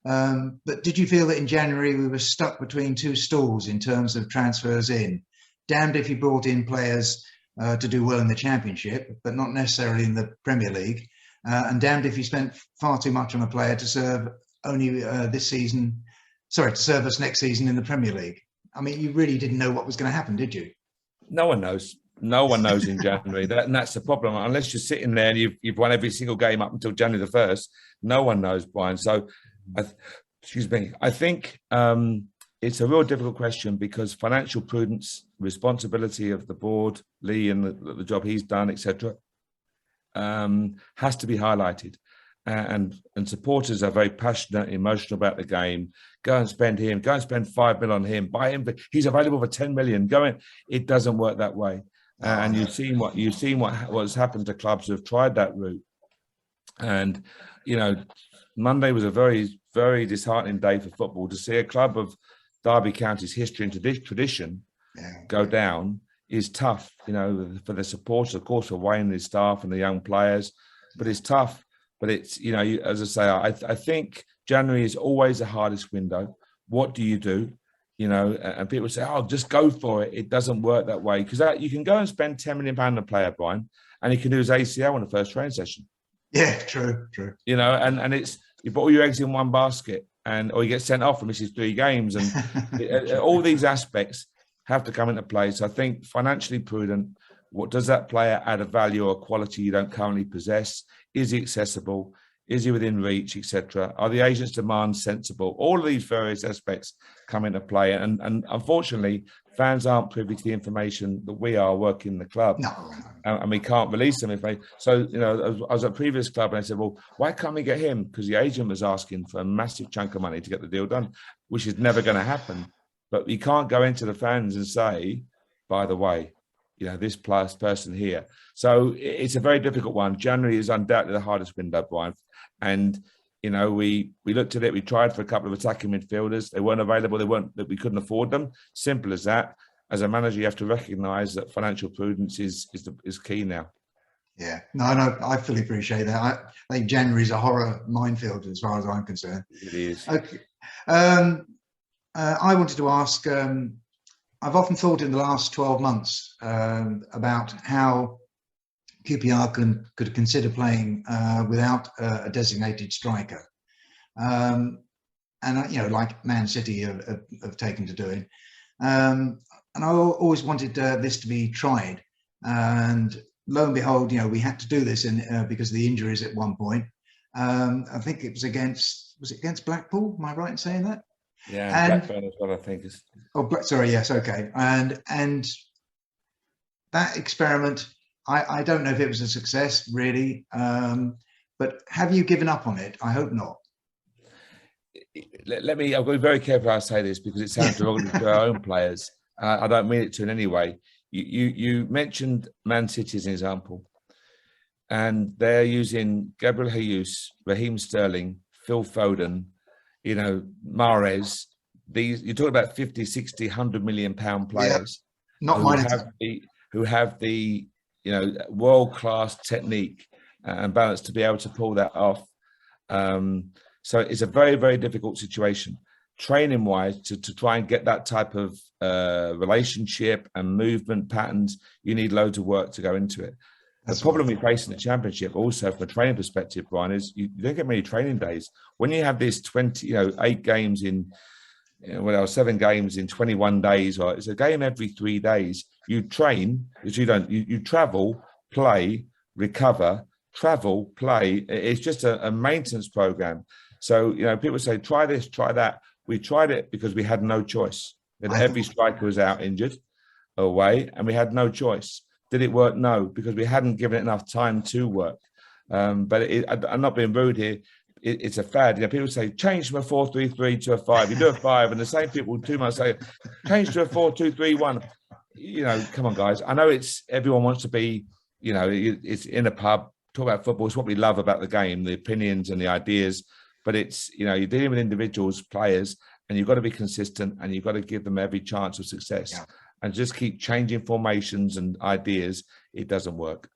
But did you feel that in January we were stuck between 2 stools in terms of transfers in? Damned if you brought in players to do well in the Championship, but not necessarily in the Premier League. And damned if you spent far too much on a player to serve only to serve us next season in the Premier League. I mean, you really didn't know what was going to happen, did you? No one knows. No one knows in January. And that's the problem. Unless you're sitting there and you've won every single game up until January the 1st, no one knows, Bryan. So, I think it's a real difficult question, because financial prudence, responsibility of the board, Lee, and the job he's done, etc., has to be highlighted. And supporters are very passionate, emotional about the game. Go and spend him. Go and spend 5 million on him. Buy him. He's available for 10 million. It doesn't work that way. And you've seen what's happened to clubs who have tried that route. And Monday was a very, very disheartening day for football. To see a club of Derby County's history and tradition go down is tough. For the supporters, of course, for Wayne and his staff and the young players. But it's tough. But it's, as I say, I think January is always the hardest window. What do you do? And people say, just go for it. It doesn't work that way, because you can go and spend £10 million on a player, Bryan, and he can do his ACL on the first training session. Yeah, true. And it's, you put all your eggs in one basket, or you get sent off and misses 3 games. And all these aspects have to come into play. So I think financially prudent. What does that player add a value or quality you don't currently possess? Is he accessible? Is he within reach, etc.? Are the agent's demands sensible? All of these various aspects come into play. And unfortunately, fans aren't privy to the information that we are working in the club. No. And we can't release them. I was at a previous club and I said, well, why can't we get him? Because the agent was asking for a massive chunk of money to get the deal done, which is never going to happen. But you can't go into the fans and say, by the way, this person here. So it's a very difficult one. January is undoubtedly the hardest window, Bryan. And, we looked at it. We tried for a couple of attacking midfielders. They weren't available. We couldn't afford them. Simple as that. As a manager, you have to recognise that financial prudence is key now. Yeah, no, I fully appreciate that. I think January is a horror minefield as far as I'm concerned. It is. Okay. I wanted to ask, I've often thought in the last 12 months about how QPR could consider playing without a designated striker. And, like Man City have taken to doing. And I always wanted this to be tried. And lo and behold, we had to do this because of the injuries at one point. I think it was against Blackpool? Am I right in saying that? Yeah, and Blackburn is what I think is. Oh, sorry, yes, okay. And that experiment, I don't know if it was a success, really. But have you given up on it? I hope not. I've got to be very careful how I say this because it sounds derogatory to our own players. I don't mean it to in any way. You mentioned Man City as an example, and they're using Gabriel Jesus, Raheem Sterling, Phil Foden, Mahrez. You're talking about 50, 60, 100 million pound players who have the world-class technique and balance to be able to pull that off. So it's a very, very difficult situation. Training wise, to try and get that type of relationship and movement patterns, you need loads of work to go into it. The problem we face in the Championship, also from a training perspective, Bryan, is you don't get many training days. When you have this 8 games in, 7 games in 21 days, or it's a game every 3 days. You train, you travel, play, recover, travel, play. It's just a maintenance program. So people say try this, try that. We tried it because we had no choice. Every striker was out injured, away, and we had no choice. Did it work? No, because we hadn't given it enough time to work. But I'm not being rude here. It's a fad. People say change from a 4-3-3 to a 5. You do a 5, and the same people 2 months say change to a 4-2-3-1. Come on, guys. I know everyone wants to be. It's in a pub, talk about football. It's what we love about the game, the opinions and the ideas. But it's, you're dealing with individuals, players, and you've got to be consistent and you've got to give them every chance of success. Yeah. And just keep changing formations and ideas. It doesn't work.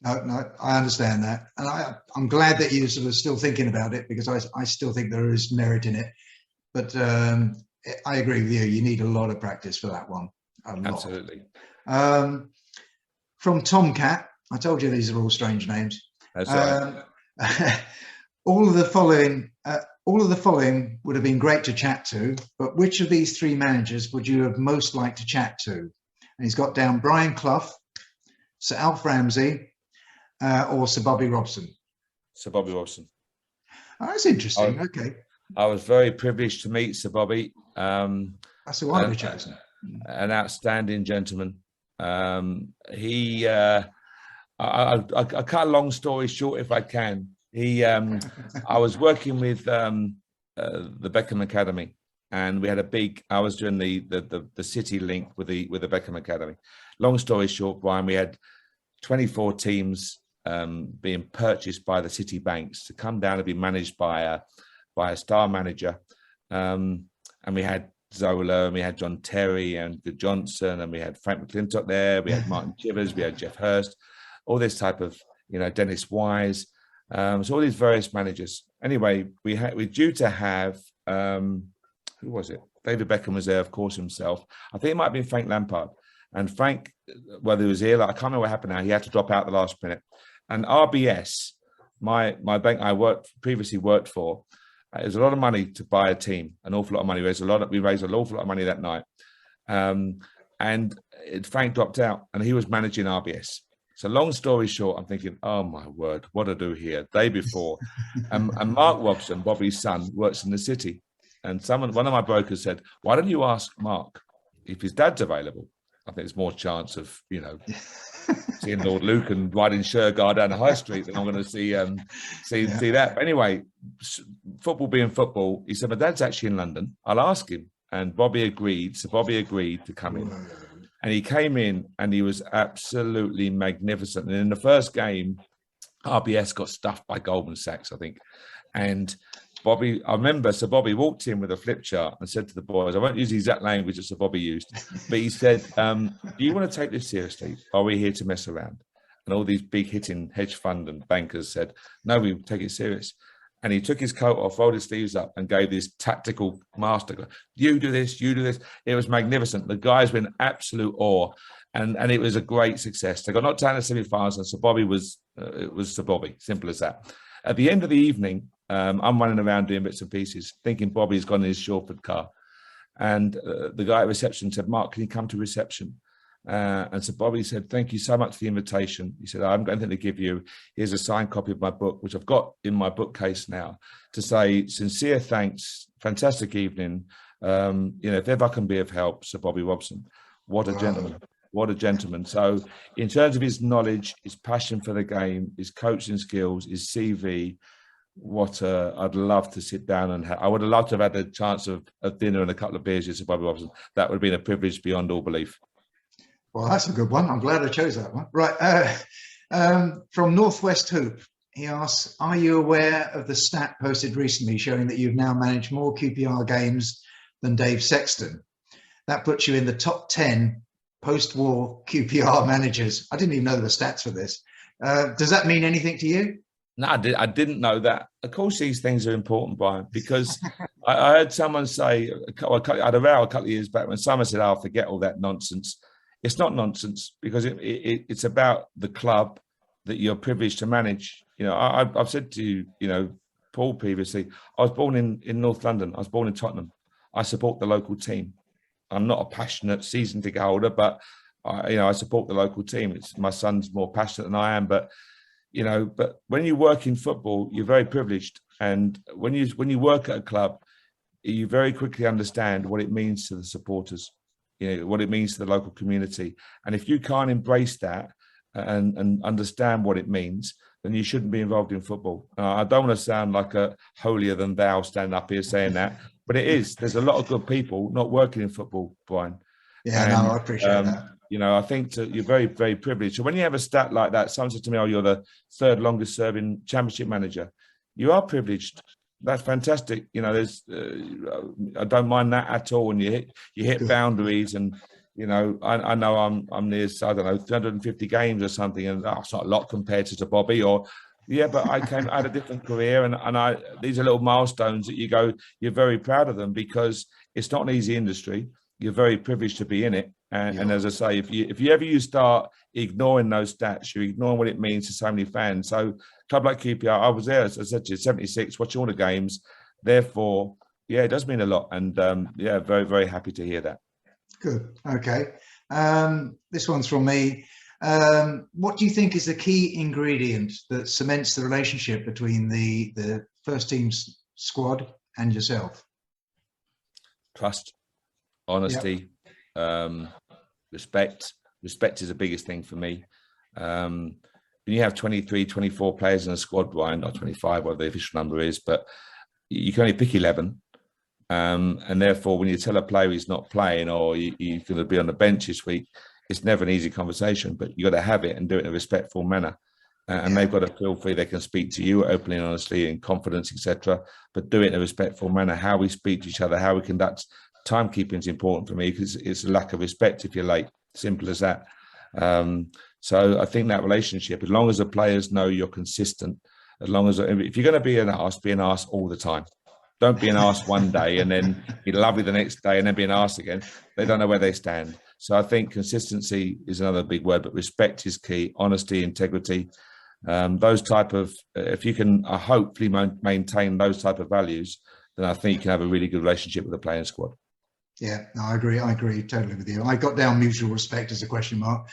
No, I understand that. And I'm glad that you're sort of still thinking about it because I still think there is merit in it. But I agree with you. You need a lot of practice for that one. Absolutely. From Tomcat, I told you these are all strange names. That's right. All of the following would have been great to chat to, but which of these 3 managers would you have most liked to chat to? And he's got down Brian Clough, Sir Alf Ramsey, or Sir Bobby Robson. Sir Bobby Robson. Oh, that's interesting. Okay. I was very privileged to meet Sir Bobby. That's who I'd have chosen. An outstanding gentleman. I'll cut a long story short if I can. I was working with the Beckham Academy, and we had I was doing the City link with the Beckham Academy. Long story short, Bryan, we had 24 teams being purchased by the City banks to come down and be managed by a star manager, and we had Zola, and we had John Terry and Good Johnson, and we had Frank McClintock there, we had Martin Chivers, we had Jeff Hurst, all this type of Dennis Wise. So all these various managers. Anyway, we're due to have who was it? David Beckham was there, of course, himself. I think it might have been Frank Lampard. And Frank, whether he was ill, I can't remember what happened now. He had to drop out the last minute. And RBS, my bank I previously worked for, there's a lot of money to buy a team. An awful lot of money. We raised an awful lot of money that night. Frank dropped out, and he was managing RBS. So long story short, I'm thinking, oh my word, what do I do here? Day before. And Mark Warburton, Bobby's son, works in the City. And one of my brokers said, why don't you ask Mark if his dad's available? I think there's more chance of, seeing Lord Luke and riding Shergar down the high street than I'm going to see that. But anyway, football being football, he said, my dad's actually in London. I'll ask him. And Bobby agreed. So Bobby agreed to come in. And he came in and he was absolutely magnificent. And in the first game, RBS got stuffed by Goldman Sachs, I think. And Bobby, I remember, so Bobby walked in with a flip chart and said to the boys, I won't use the exact language that Sir Bobby used, but he said, do you want to take this seriously? Are we here to mess around? And all these big hitting hedge fund and bankers said, no, we take it serious. And he took his coat off, rolled his sleeves up and gave this tactical master, you do this, you do this. It was magnificent. The guys were in absolute awe. And it was a great success. They got knocked out in the semi-finals, and Sir Bobby was Sir Bobby, simple as that. At the end of the evening, I'm running around doing bits and pieces, thinking Bobby's gone in his Shawford car. And the guy at reception said, Mark, can you come to reception? And so Bobby said, thank you so much for the invitation. He said, I haven't got anything to give you. Here's a signed copy of my book, which I've got in my bookcase now, to say sincere thanks, fantastic evening. If ever I can be of help, Sir Bobby Robson. What a gentleman. What a gentleman. So in terms of his knowledge, his passion for the game, his coaching skills, his CV, I'd love to sit down and I would have loved to have had the chance of dinner and a couple of beers with Sir Bobby Robson. That would have been a privilege beyond all belief. Well, that's a good one. I'm glad I chose that one. Right. From Northwest Hoop, he asks, are you aware of the stat posted recently showing that you've now managed more QPR games than Dave Sexton? That puts you in the top 10 post-war QPR managers. I didn't even know the stats for this. Does that mean anything to you? No, I didn't know that. Of course, these things are important, Brian, because I heard someone say, I had a row a couple of years back when someone said, oh, forget all that nonsense. It's not nonsense because it's about the club that you're privileged to manage. I've said to you, Paul previously, I was born in North London. I was born in Tottenham. I support the local team. I'm not a passionate season ticket holder, but I support the local team. My son's more passionate than I am, but when you work in football, you're very privileged. And when you work at a club, you very quickly understand what it means to the supporters, what it means to the local community. And if you can't embrace that and understand what it means, then you shouldn't be involved in football. I don't want to sound like a holier than thou standing up here saying that, but it is. There's a lot of good people not working in football, Brian. Yeah, no, I appreciate that. I think you're very, very privileged. So when you have a stat like that, someone said to me, oh, you're the third longest serving championship manager. You are privileged. That's fantastic. I don't mind that at all. And you hit boundaries and, I know I'm near, I don't know, 350 games or something. And it's not a lot compared to Bobby but I had a different career and these are little milestones that you're very proud of them because it's not an easy industry. You're very privileged to be in it. And as I say, if you start ignoring those stats, you're ignoring what it means to so many fans. So a club like QPR, I was there, as I said to you, 76, watching all the games. Therefore, it does mean a lot. And very, very happy to hear that. Good. Okay. This one's from me. What do you think is the key ingredient that cements the relationship between the first team's squad and yourself? Trust, honesty, respect. Respect is the biggest thing for me. When you have 23, 24 players in a squad, Brian, not 25, whatever the official number is, but you can only pick 11. And therefore, when you tell a player he's not playing or you're going to be on the bench this week, it's never an easy conversation, but you got to have it and do it in a respectful manner. And they've got to feel free. They can speak to you openly and honestly in confidence, etc. But do it in a respectful manner. How we speak to each other, how we conduct timekeeping is important for me because it's a lack of respect if you're late. Simple as that. So I think that relationship, as long as the players know you're consistent, as long as if you're going to be an arse all the time. Don't be an arse one day and then be lovely the next day and then be an arse again. They don't know where they stand. So I think consistency is another big word, but respect is key. Honesty, integrity, those type of, if you can hopefully maintain those type of values, then I think you can have a really good relationship with the playing squad. Yeah, no, I agree totally with you. I got down mutual respect as a question mark.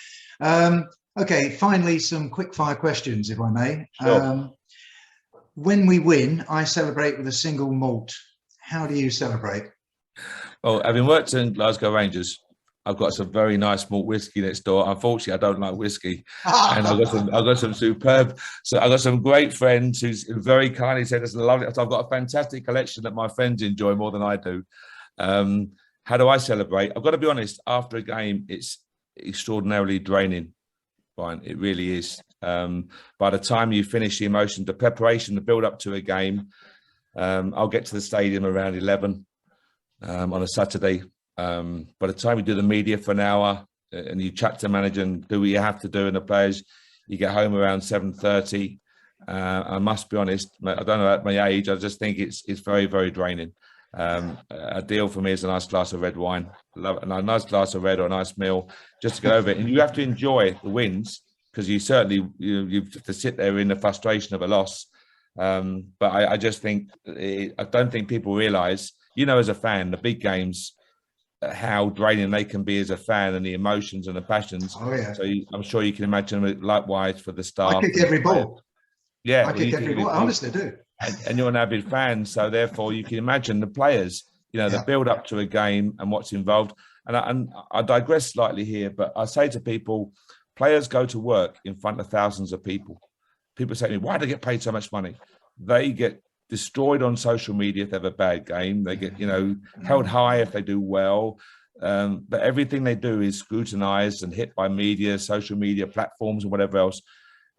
Okay, finally, some quick fire questions, if I may. Sure. When we win, I celebrate with a single malt. How do you celebrate? Well, having worked in Glasgow Rangers, I've got some very nice malt whiskey next door. Unfortunately, I don't like whiskey, and I've got some superb. So I've got some great friends who's very kindly said it's lovely. So I've got a fantastic collection that my friends enjoy more than I do. How do I celebrate? I've got to be honest. After a game, it's extraordinarily draining, Brian. It really is. By the time you finish the emotion, the preparation, the build up to a game, I'll get to the stadium around 11 on a Saturday. By the time you do the media for an hour and you chat to the manager and do what you have to do in the players, you get home around 7:30. I must be honest, I don't know at my age, I just think it's very, very draining. A deal for me is a nice glass of red wine. Love a nice glass of red or a nice meal just to get over it. And you have to enjoy the wins, because you certainly you have to sit there in the frustration of a loss. But I just think, I don't think people realise, as a fan, the big games, how draining they can be as a fan, and the emotions and the passions. Oh yeah. So I'm sure you can imagine likewise for the staff. I kick every ball. Yeah, I kick every ball. I honestly do. And you're an avid fan, so therefore you can imagine the players, the build up to a game and what's involved. And I digress slightly here, but I say to people, players go to work in front of thousands of people. People say to me, why do they get paid so much money? They get destroyed on social media if they have a bad game. They get, held high if they do well. But everything they do is scrutinized and hit by media, social media platforms and whatever else.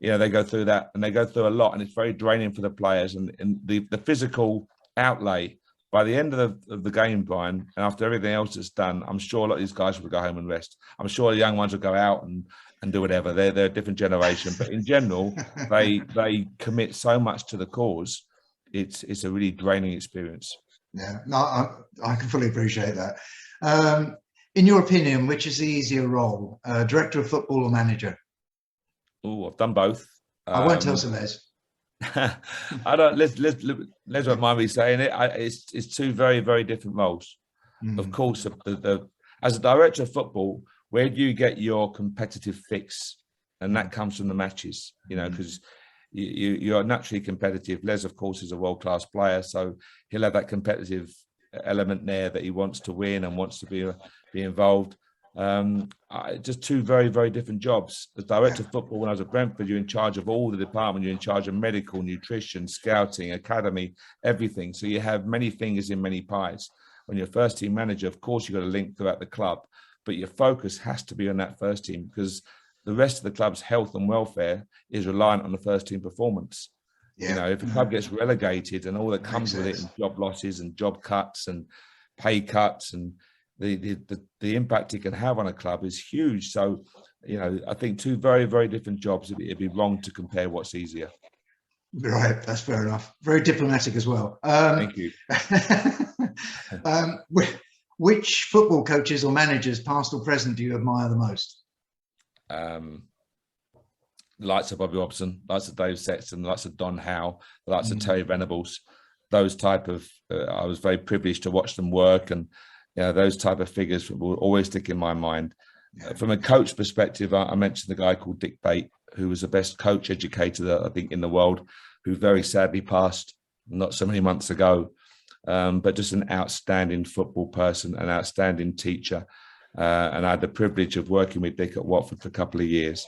They go through that, and they go through a lot, and it's very draining for the players. And the physical outlay by the end of the game, Brian, and after everything else that's done, I'm sure a lot of these guys will go home and rest. I'm sure the young ones will go out and do whatever. They're a different generation, but in general, they commit so much to the cause. It's a really draining experience. Yeah, no, I can fully appreciate that. In your opinion, which is the easier role, director of football or manager? Oh, I've done both. I won't tell Les. I don't. Les won't mind me saying it. It's two very, very different roles. Of course, as a director of football, where do you get your competitive fix? And that comes from the matches, because you are naturally competitive. Les, of course, is a world-class player, so he'll have that competitive element there that he wants to win and wants to be involved. Just two very, very different jobs. As director of football, when I was at Brentford, you're in charge of all the department. You're in charge of medical, nutrition, scouting, academy, everything. So you have many fingers in many pies. When you're first team manager, of course, you've got to link throughout the club, but your focus has to be on that first team, because the rest of the club's health and welfare is reliant on the first team performance. Yeah. If the club gets relegated and all that comes with it, and job losses and job cuts and pay cuts, and the impact it can have on a club is huge. So, I think two very, very different jobs. It'd be wrong to compare what's easier. Right, that's fair enough. Very diplomatic as well. Thank you. Which football coaches or managers, past or present, do you admire the most? The likes of Bobby Robson, likes of Dave Sexton, likes of Don Howe, the likes of Terry Venables. Those type of, I was very privileged to watch them work, and those type of figures will always stick in my mind. From a coach perspective, I mentioned the guy called Dick Bate, who was the best coach educator, I think, in the world, who very sadly passed not so many months ago. But just an outstanding football person, an outstanding teacher. And I had the privilege of working with Dick at Watford for a couple of years.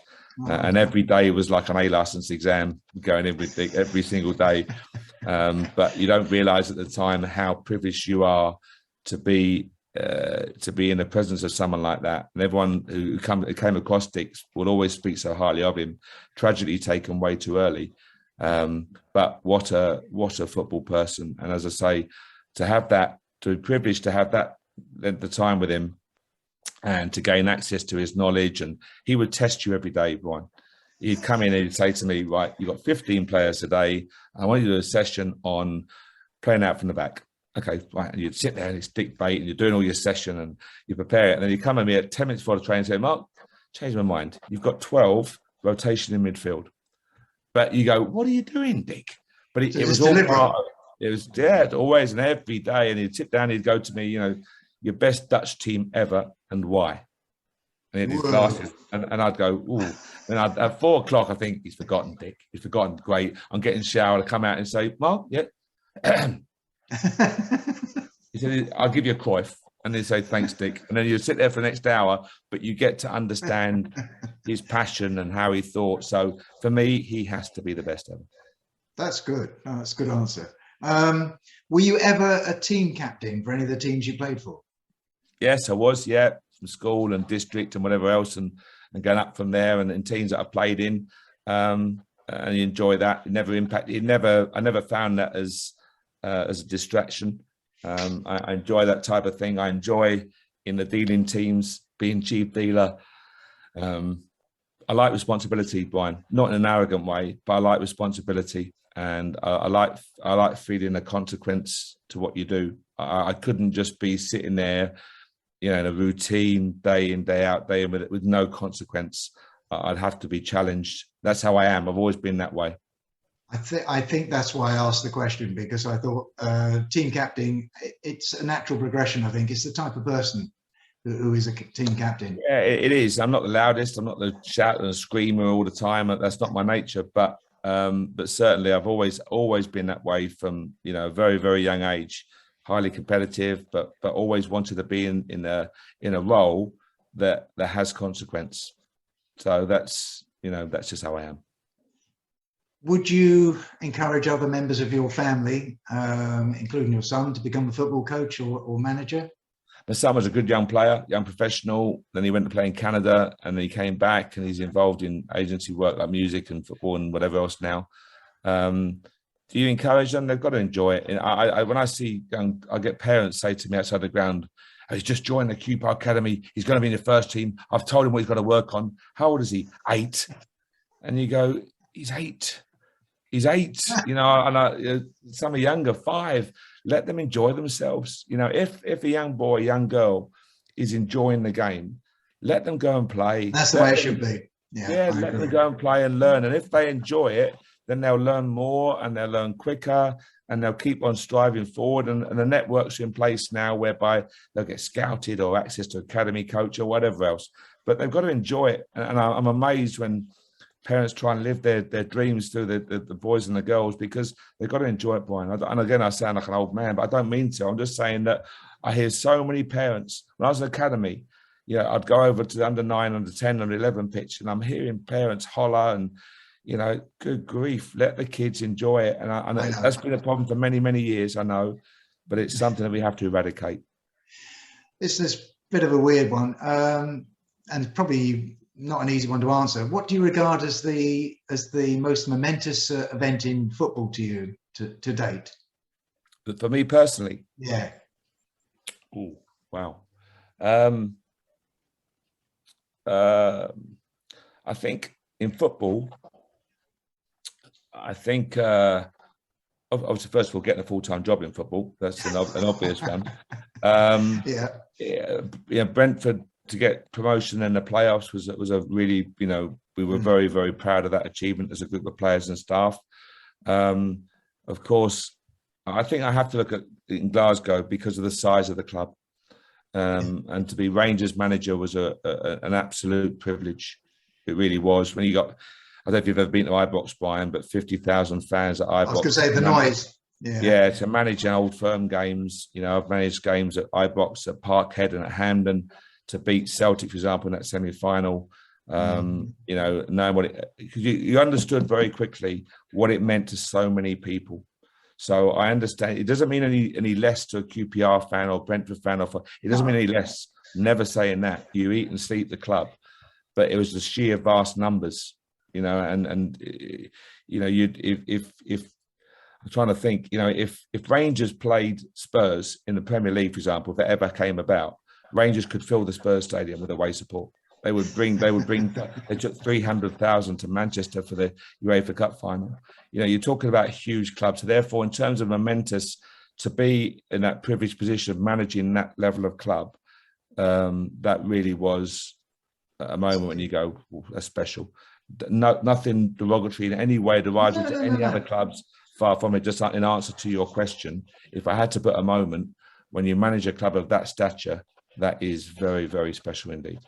And every day was like an A licence exam, going in with Dick every single day. But you don't realise at the time how privileged you are to be in the presence of someone like that. And everyone who came across Dick will always speak so highly of him. Tragically taken way too early. But what a football person. And as I say, to be privileged to have that the time with him and to gain access to his knowledge, and he would test you every day, Brian. He'd come in and he'd say to me, right, you've got 15 players today. I want you to do a session on playing out from the back. Okay, right. And you'd sit there and it's Dick Bate and you're doing all your session and you prepare it. And then you come at me at 10 minutes before the training and say, Mark, change my mind. You've got 12 rotation in midfield. But you go, what are you doing, Dick? But it was all part of it. It was, always and every day. And he'd sit down, he'd go to me, your best Dutch team ever and why? And he had his glasses. And I'd go, ooh. And at 4 o'clock, I think, he's forgotten, Dick. He's forgotten. Great. I'm getting showered. I come out and say, Mark, yeah. He said, I'll give you a Cruyff. And they say, thanks, Dick. And then you sit there for the next hour, but you get to understand his passion and how he thought. So for me, he has to be the best ever. That's good. Oh, that's a good answer. Were you ever a team captain for any of the teams you played for? Yes, I was. Yeah. from school and district and whatever else, and going up from there, and in teams that I played in, and you enjoy that. It never impacted. I never found that as a distraction. I enjoy that type of thing. I enjoy in the dealing teams being chief dealer. I like responsibility, Brian, not in an arrogant way, but I like responsibility, and I like feeling a consequence to what you do. I couldn't just be sitting there, in a routine day in, day out, day in with no consequence. I'd have to be challenged. That's how I am. I've always been that way. I think that's why I asked the question, because I thought team captain, it's a natural progression. I think it's the type of person who is a team captain. Yeah, it is. I'm not the loudest. I'm not the shouter and screamer all the time. That's not my nature. But certainly, I've always been that way from a very, very young age. Highly competitive, but always wanted to be in a role that has consequence. So that's just how I am. Would you encourage other members of your family, including your son, to become a football coach or manager? My son was a good young player, young professional. Then he went to play in Canada, and then he came back, and he's involved in agency work like music and football and whatever else now. Do you encourage them? They've got to enjoy it. And when I see I get parents say to me outside the ground, oh, he's just joined the QPR Academy. He's going to be in the first team. I've told him what he's got to work on. How old is he? 8. And you go, he's 8. He's 8. Some are younger, 5. Let them enjoy themselves. If a young boy, young girl is enjoying the game, let them go and play. That's the way it should be. Yeah, let them go and play and learn. And if they enjoy it, then they'll learn more and they'll learn quicker, and they'll keep on striving forward. And the networks are in place now whereby they'll get scouted or access to academy coach or whatever else. But they've got to enjoy it. And I'm amazed when parents try and live their dreams through the boys and the girls, because they've got to enjoy it, Brian. And again, I sound like an old man, but I don't mean to. I'm just saying that I hear so many parents. When I was in academy, I'd go over to the under 9, under 10, under 11 pitch, and I'm hearing parents holler and, good grief, let the kids enjoy it. And I know that's been a problem for many, many years, I know, but it's something that we have to eradicate. It's this bit of a weird one, and probably not an easy one to answer. What do you regard as the most momentous event in football to you to date? But for me personally? Yeah. Oh, wow. I think in football, obviously, first of all, getting a full-time job in football, that's an obvious one. Brentford to get promotion in the playoffs was a really, we were very, very proud of that achievement as a group of players and staff. Of course, I think I have to look at in Glasgow because of the size of the club. And to be Rangers manager was an absolute privilege. It really was. When you got, I don't know if you've ever been to Ibrox, Brian, but 50,000 fans at Ibrox. I was going to say the noise. Yeah, to manage an Old Firm games. I've managed games at Ibrox, at Parkhead, and at Hampden to beat Celtic, for example, in that semi-final. Knowing what you understood very quickly what it meant to so many people. So I understand. It doesn't mean any less to a QPR fan or Brentford fan. It doesn't mean any less. Never saying that. You eat and sleep the club. But it was the sheer vast numbers, if I'm trying to think, if Rangers played Spurs in the Premier League, for example, if that ever came about, Rangers could fill the Spurs stadium with away support. They took 300,000 to Manchester for the UEFA Cup final. You're talking about huge clubs. So therefore, in terms of momentous, to be in that privileged position of managing that level of club, that really was a moment when you go, that's special. Nothing derogatory in any way derived to any other clubs, far from it. Just in answer to your question, if I had to put a moment when you manage a club of that stature, that is very, very special indeed.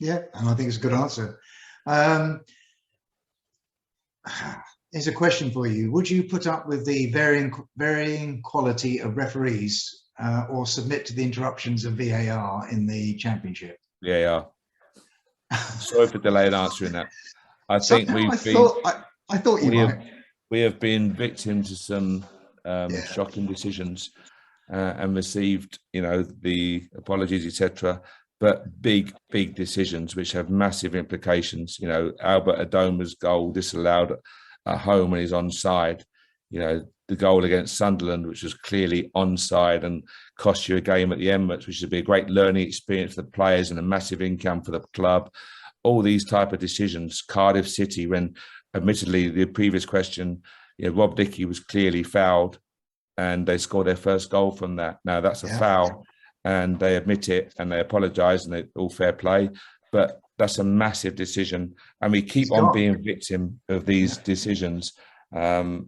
Yeah, and I think it's a good answer. Here's a question for you. Would you put up with the varying quality of referees or submit to the interruptions of VAR in the Championship? VAR. Sorry for delayed answering that. I think we have been victim to some shocking decisions and received, the apologies, etc. but big decisions which have massive implications. You know, Albert Adoma's goal disallowed at home when he's onside. You know, the goal against Sunderland, which was clearly onside and cost you a game at the Emirates, which would be a great learning experience for the players and a massive income for the club. All these type of decisions. Cardiff City, when admittedly the previous question, you know, Rob Dickie was clearly fouled and they scored their first goal from that. Now that's a foul and they admit it and they apologise and it's all fair play. But that's a massive decision. And we keep on being victim of these decisions. I will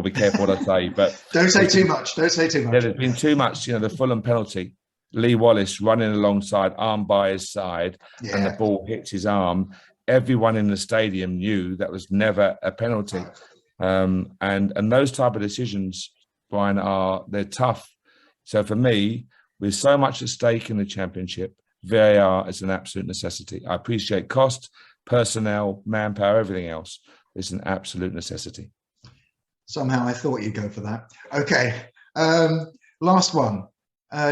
be careful what I say, but don't say too much. Don't say too much. There's been too much, you know, the Fulham penalty, Lee Wallace running alongside, arm by his side, and the ball hits his arm. Everyone in the stadium knew that was never a penalty. And those type of decisions, Brian, they're tough. So for me, with so much at stake in the Championship, VAR is an absolute necessity. I appreciate cost, personnel, manpower, everything else. It's an absolute necessity. Somehow I thought you'd go for that. Okay, last one.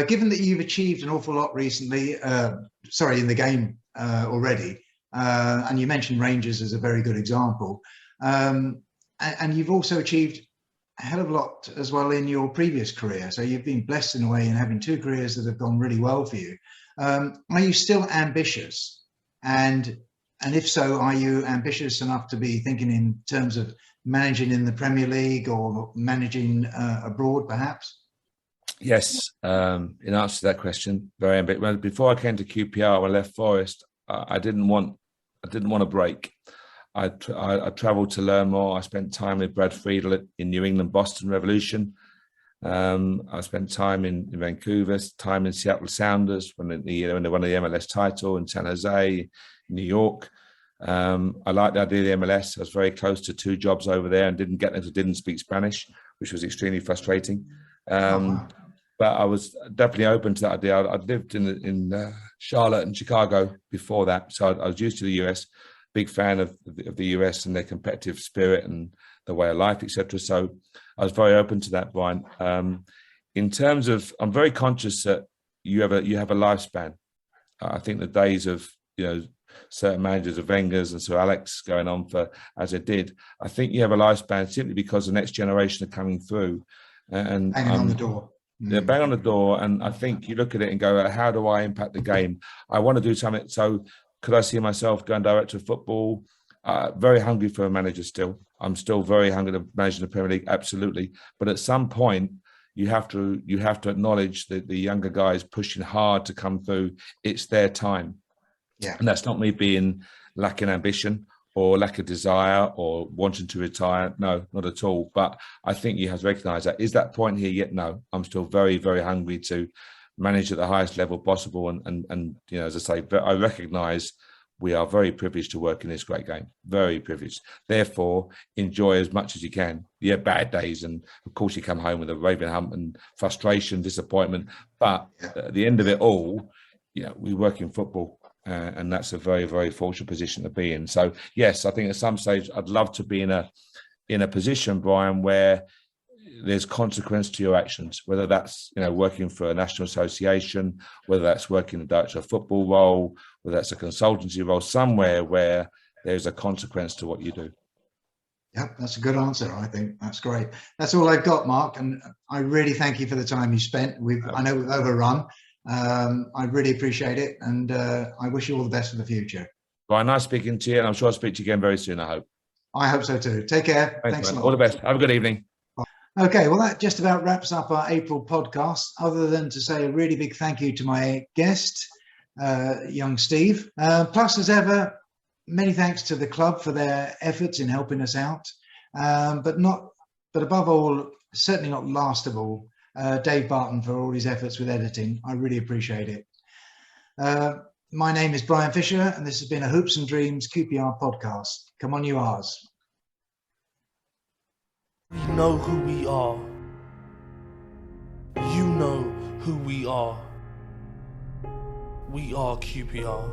Given that you've achieved an awful lot recently, in the game already, and you mentioned Rangers as a very good example, and you've also achieved a hell of a lot as well in your previous career. So you've been blessed in a way in having two careers that have gone really well for you. Are you still ambitious? And if so, are you ambitious enough to be thinking in terms of managing in the Premier League or managing abroad, perhaps? Yes. In answer to that question, very ambitious. Well, before I came to QPR, when I left Forest, I didn't want a break. I travelled to learn more. I spent time with Brad Friedel in New England, Boston Revolution. I spent time in Vancouver, time in Seattle Sounders when they won the MLS title, in San Jose, New York. I liked the idea of the MLS. I was very close to two jobs over there and didn't get them because I didn't speak Spanish, which was extremely frustrating. But I was definitely open to that idea. I'd lived in Charlotte and Chicago before that, so I was used to the US. Big fan of the US and their competitive spirit and the way of life, etc. So I was very open to that, Brian. In terms of, I'm very conscious that you have a lifespan. I think the days of, you know, certain managers of Wenger's and Sir Alex going on for as it did, I think you have a lifespan simply because the next generation are coming through and banging on the door. They're bang on the door, and I think you look at it and go, how do I impact the game? I want to do something. So could I see myself going director of football? Very hungry for a manager still. I'm still very hungry to manage the Premier League, absolutely. But at some point, you have to acknowledge that the younger guys pushing hard to come through. It's their time. Yeah. And that's not me being lacking ambition or lack of desire or wanting to retire. No, not at all. But I think you have to recognise that. Is that point here yet? No. I'm still very, very hungry to manage at the highest level possible. And you know, as I say, I recognise we are very privileged to work in this great game. Very privileged. Therefore, enjoy as much as you can. You have bad days, and of course you come home with a raving hump and frustration, disappointment. But at the end of it all, you know, we work in football. And that's a very, very fortunate position to be in. So, yes, I think at some stage I'd love to be in a position, Brian, where there's consequence to your actions, whether that's, you know, working for a national association, whether that's working in a director of football role, whether that's a consultancy role, somewhere where there's a consequence to what you do. Yeah, that's a good answer. I think that's great. That's all I've got, Mark. And I really thank you for the time you spent. I know we've overrun. I really appreciate it, and I wish you all the best for the future. Brian, nice speaking to you, and I'm sure I'll speak to you again very soon, I hope. I hope so too. Take care. Thanks a lot. All the best. Have a good evening. Okay, well, that just about wraps up our April podcast, other than to say a really big thank you to my guest, young Steve. Plus, as ever, many thanks to the club for their efforts in helping us out, but above all, certainly not last of all, Dave Barton for all his efforts with editing. I really appreciate it. My name is Bryan Fisher, and this has been a Hoops and Dreams QPR podcast. Come on, you R's. We know who we are. You know who we are. We are QPR.